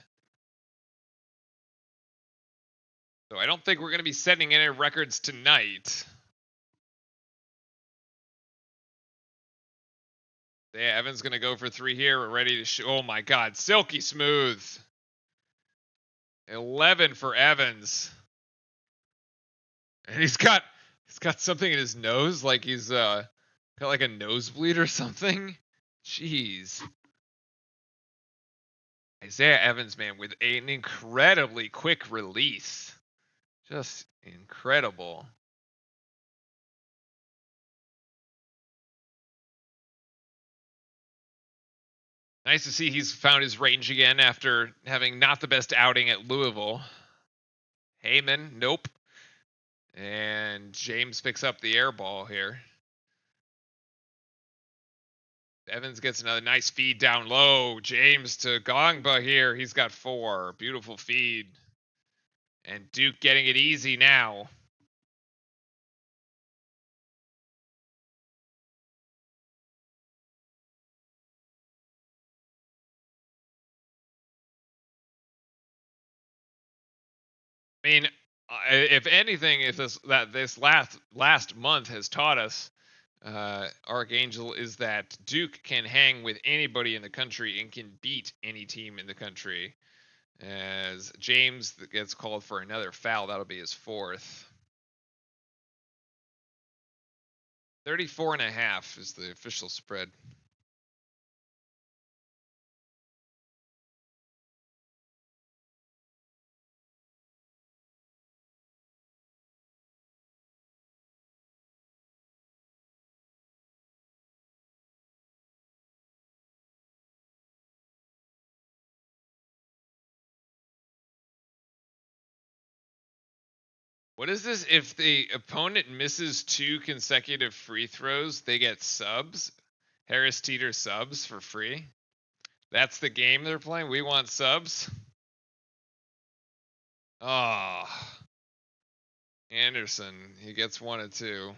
So I don't think we're going to be setting any records tonight. Yeah, Evan's going to go for 3 here. We're ready to shoot. Oh my God, silky smooth. 11 for Evans. And he's got something in his nose, like he's got like a nosebleed or something. Jeez. Isaiah Evans, man, with an incredibly quick release. Just incredible. Nice to see he's found his range again after having not the best outing at Louisville. Heyman, nope. And James picks up the air ball here. Evans gets another nice feed down low. James to Gongba here. He's got 4. Beautiful feed. And Duke getting it easy now. I mean, if anything, if this last month has taught us, Archangel, is that Duke can hang with anybody in the country and can beat any team in the country. As James gets called for another foul, that'll be his 4th. 34.5 is the official spread. What is this? If the opponent misses 2 consecutive free throws, they get subs? Harris Teeter subs for free? That's the game they're playing? We want subs? Oh. Anderson, he gets 1 of 2.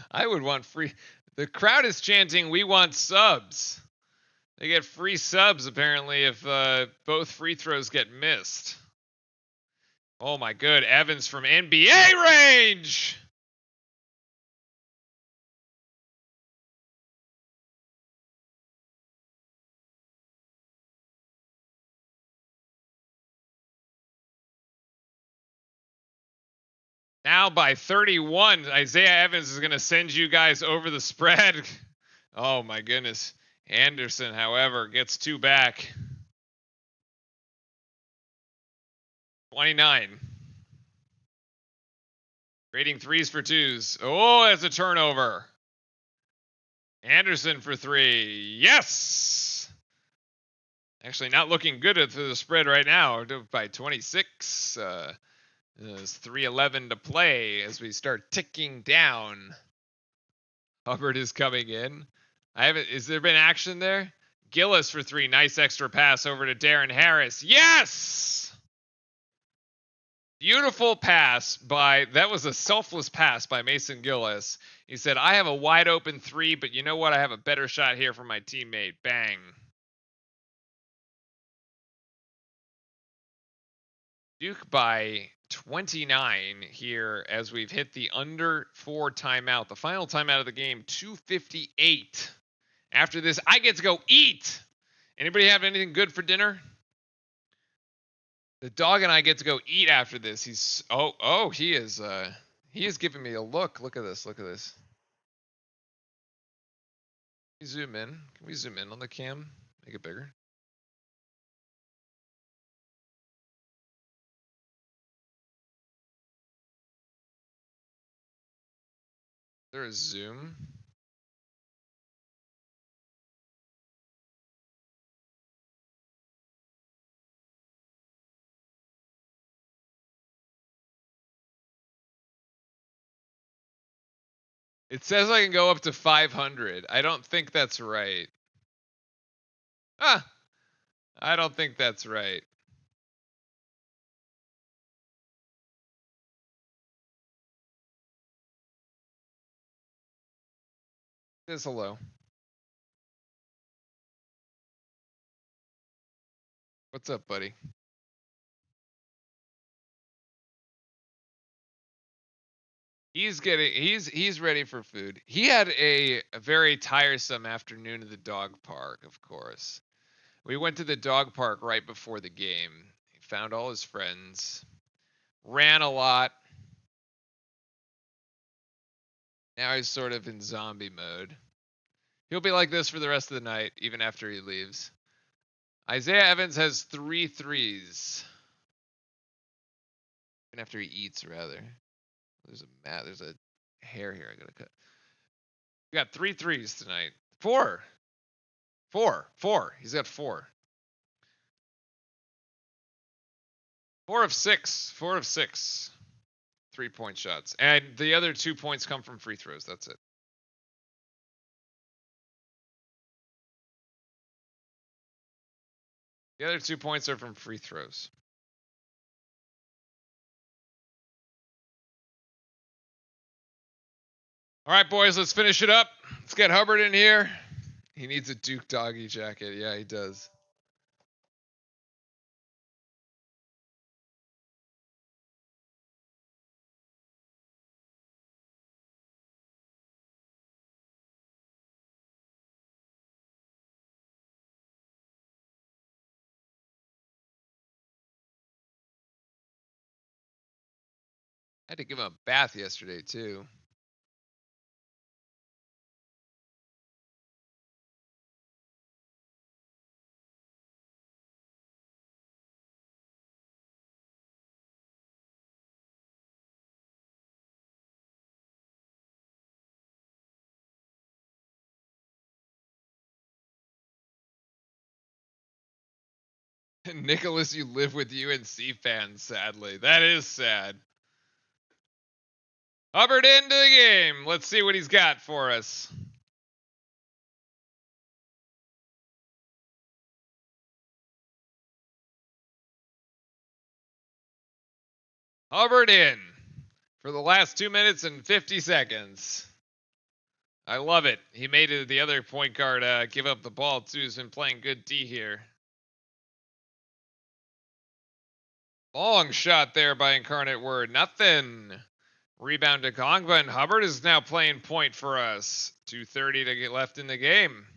I would want free. The crowd is chanting, "We want subs." They get free subs, apparently, if both free throws get missed. Oh my good. Evans from NBA range! Now by 31, Isaiah Evans is going to send you guys over the spread. Oh my goodness. Anderson, however, gets 2 back. 29. Trading threes for twos. Oh, that's a turnover. Anderson for three. Yes! Actually, not looking good at the spread right now. By 26. There's 3:11 to play as we start ticking down. Hubbard is coming in. Is there been action there? Gillis for three. Nice extra pass over to Darren Harris. Yes! Beautiful pass that was a selfless pass by Mason Gillis. He said, I have a wide open three, but you know what? I have a better shot here for my teammate. Bang. Duke by 29 here as we've hit the under 4 timeout. The final timeout of the game, 2:58. After this, I get to go eat. Anybody have anything good for dinner? The dog and I get to go eat after this. He is giving me a look. Look at this. Look at this. Can we zoom in? Can we zoom in on the cam? Make it bigger. Is there a zoom? It says I can go up to 500. I don't think that's right. I don't think that's right. It says hello. What's up, buddy? He's ready for food. He had a very tiresome afternoon at the dog park, of course. We went to the dog park right before the game. He found all his friends, ran a lot. Now he's sort of in zombie mode. He'll be like this for the rest of the night, even after he leaves. Isaiah Evans has 3 threes. Even after he eats, rather. There's a hair here I gotta cut. We got 3 threes tonight. 4. He's got 4. 4 of 6. 4 of 6. 3-point shots. And the other 2 points come from free throws. That's it. The other 2 points are from free throws. All right, boys, let's finish it up. Let's get Hubbard in here. He needs a Duke doggy jacket. Yeah, he does. I had to give him a bath yesterday, too. Nicholas, you live with UNC fans, sadly. That is sad. Hubbard into the game. Let's see what he's got for us. Hubbard in for the last 2 minutes and 50 seconds. I love it. He made it the other point guard give up the ball, too. He's been playing good D here. Long shot there by Incarnate Word. Nothing. Rebound to Gongba, and Hubbard is now playing point for us. 2:30 to get left in the game.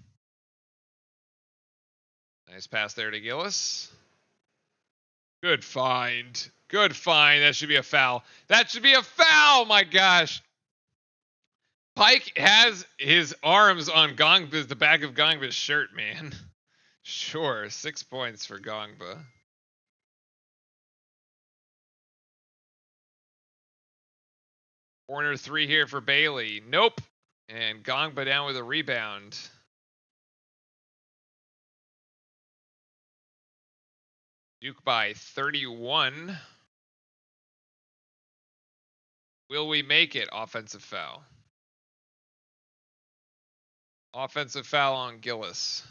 Nice pass there to Gillis. Good find. Good find. That should be a foul. That should be a foul, my gosh. Pike has his arms on the back of Gongba's shirt, man. Sure, 6 points for Gongba. Corner 3 here for Bailey. Nope. And Gongba down with a rebound. Duke by 31. Will we make it? Offensive foul. Offensive foul on Gillis.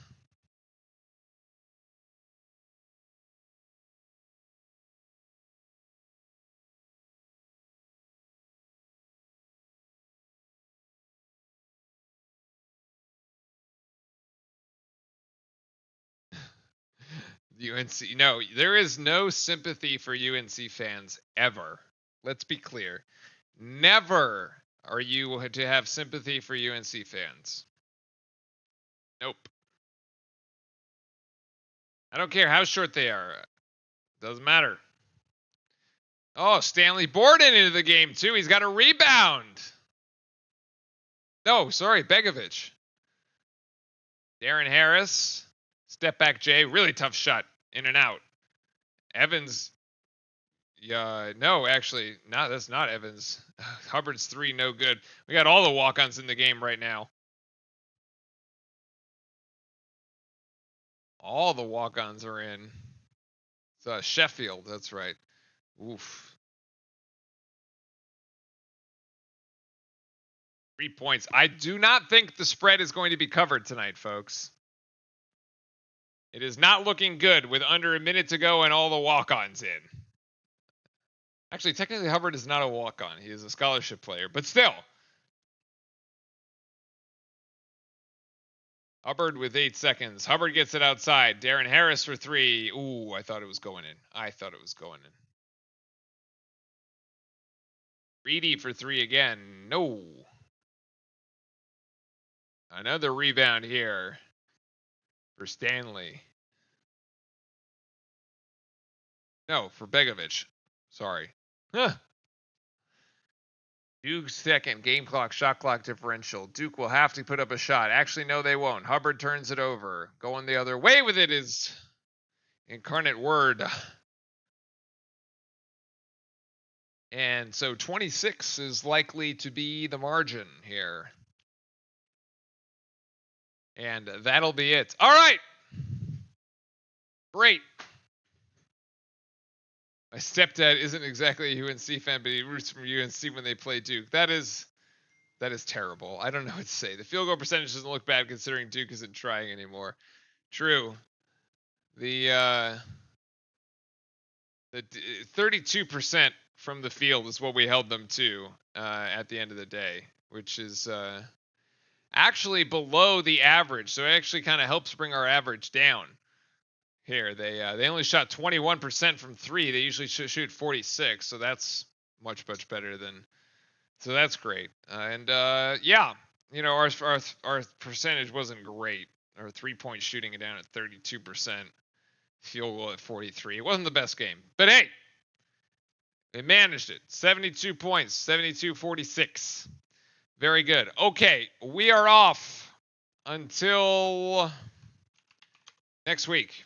UNC, no, there is no sympathy for UNC fans ever. Let's be clear. Never are you to have sympathy for UNC fans. Nope. I don't care how short they are. Doesn't matter. Oh, Stanley Borden into the game too. He's got a rebound. No, sorry, Begovic. Darren Harris. Step back, Jay. Really tough shot. In and out. Evans. Yeah, no, actually, no, that's not Evans. Hubbard's 3, no good. We got all the walk-ons in the game right now. All the walk-ons are in. It's Sheffield, that's right. Oof. 3 points. I do not think the spread is going to be covered tonight, folks. It is not looking good with under a minute to go and all the walk-ons in. Actually, technically, Hubbard is not a walk-on. He is a scholarship player, but still. Hubbard with 8 seconds. Hubbard gets it outside. Darren Harris for 3. Ooh, I thought it was going in. I thought it was going in. Reedy for 3 again. No. Another rebound here for Stanley. No, for Begovic. Sorry. Huh. Duke's second game clock, shot clock differential. Duke will have to put up a shot. Actually, no, they won't. Hubbard turns it over. Going the other way with it is Incarnate Word. And so 26 is likely to be the margin here. And that'll be it. All right. Great. My stepdad isn't exactly a UNC fan, but he roots for UNC when they play Duke. That is terrible. I don't know what to say. The field goal percentage doesn't look bad considering Duke isn't trying anymore. True. The 32% from the field is what we held them to at the end of the day, which is actually below the average. So it actually kind of helps bring our average down. Here, they only shot 21% from 3. They usually shoot 46, so that's much better than. So that's great. Yeah, you know, our percentage wasn't great. Our 3-point shooting it down at 32%, field goal at 43. It wasn't the best game, but hey, they managed it. 72 points, 72-46. Very good. Okay, we are off until next week.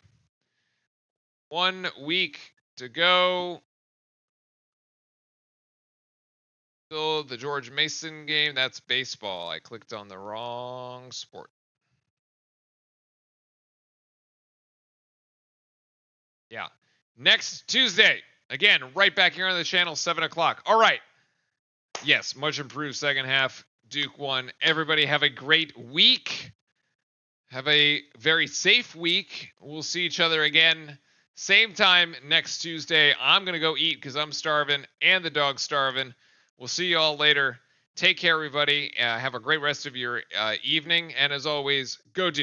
1 week to go. Still the George Mason game. That's baseball. I clicked on the wrong sport. Yeah. Next Tuesday. Again, right back here on the channel, 7 o'clock. All right. Yes, much improved second half. Duke won. Everybody have a great week. Have a very safe week. We'll see each other again. Same time next Tuesday. I'm going to go eat because I'm starving and the dog's starving. We'll see you all later. Take care, everybody. Have a great rest of your evening. And as always, go Duke.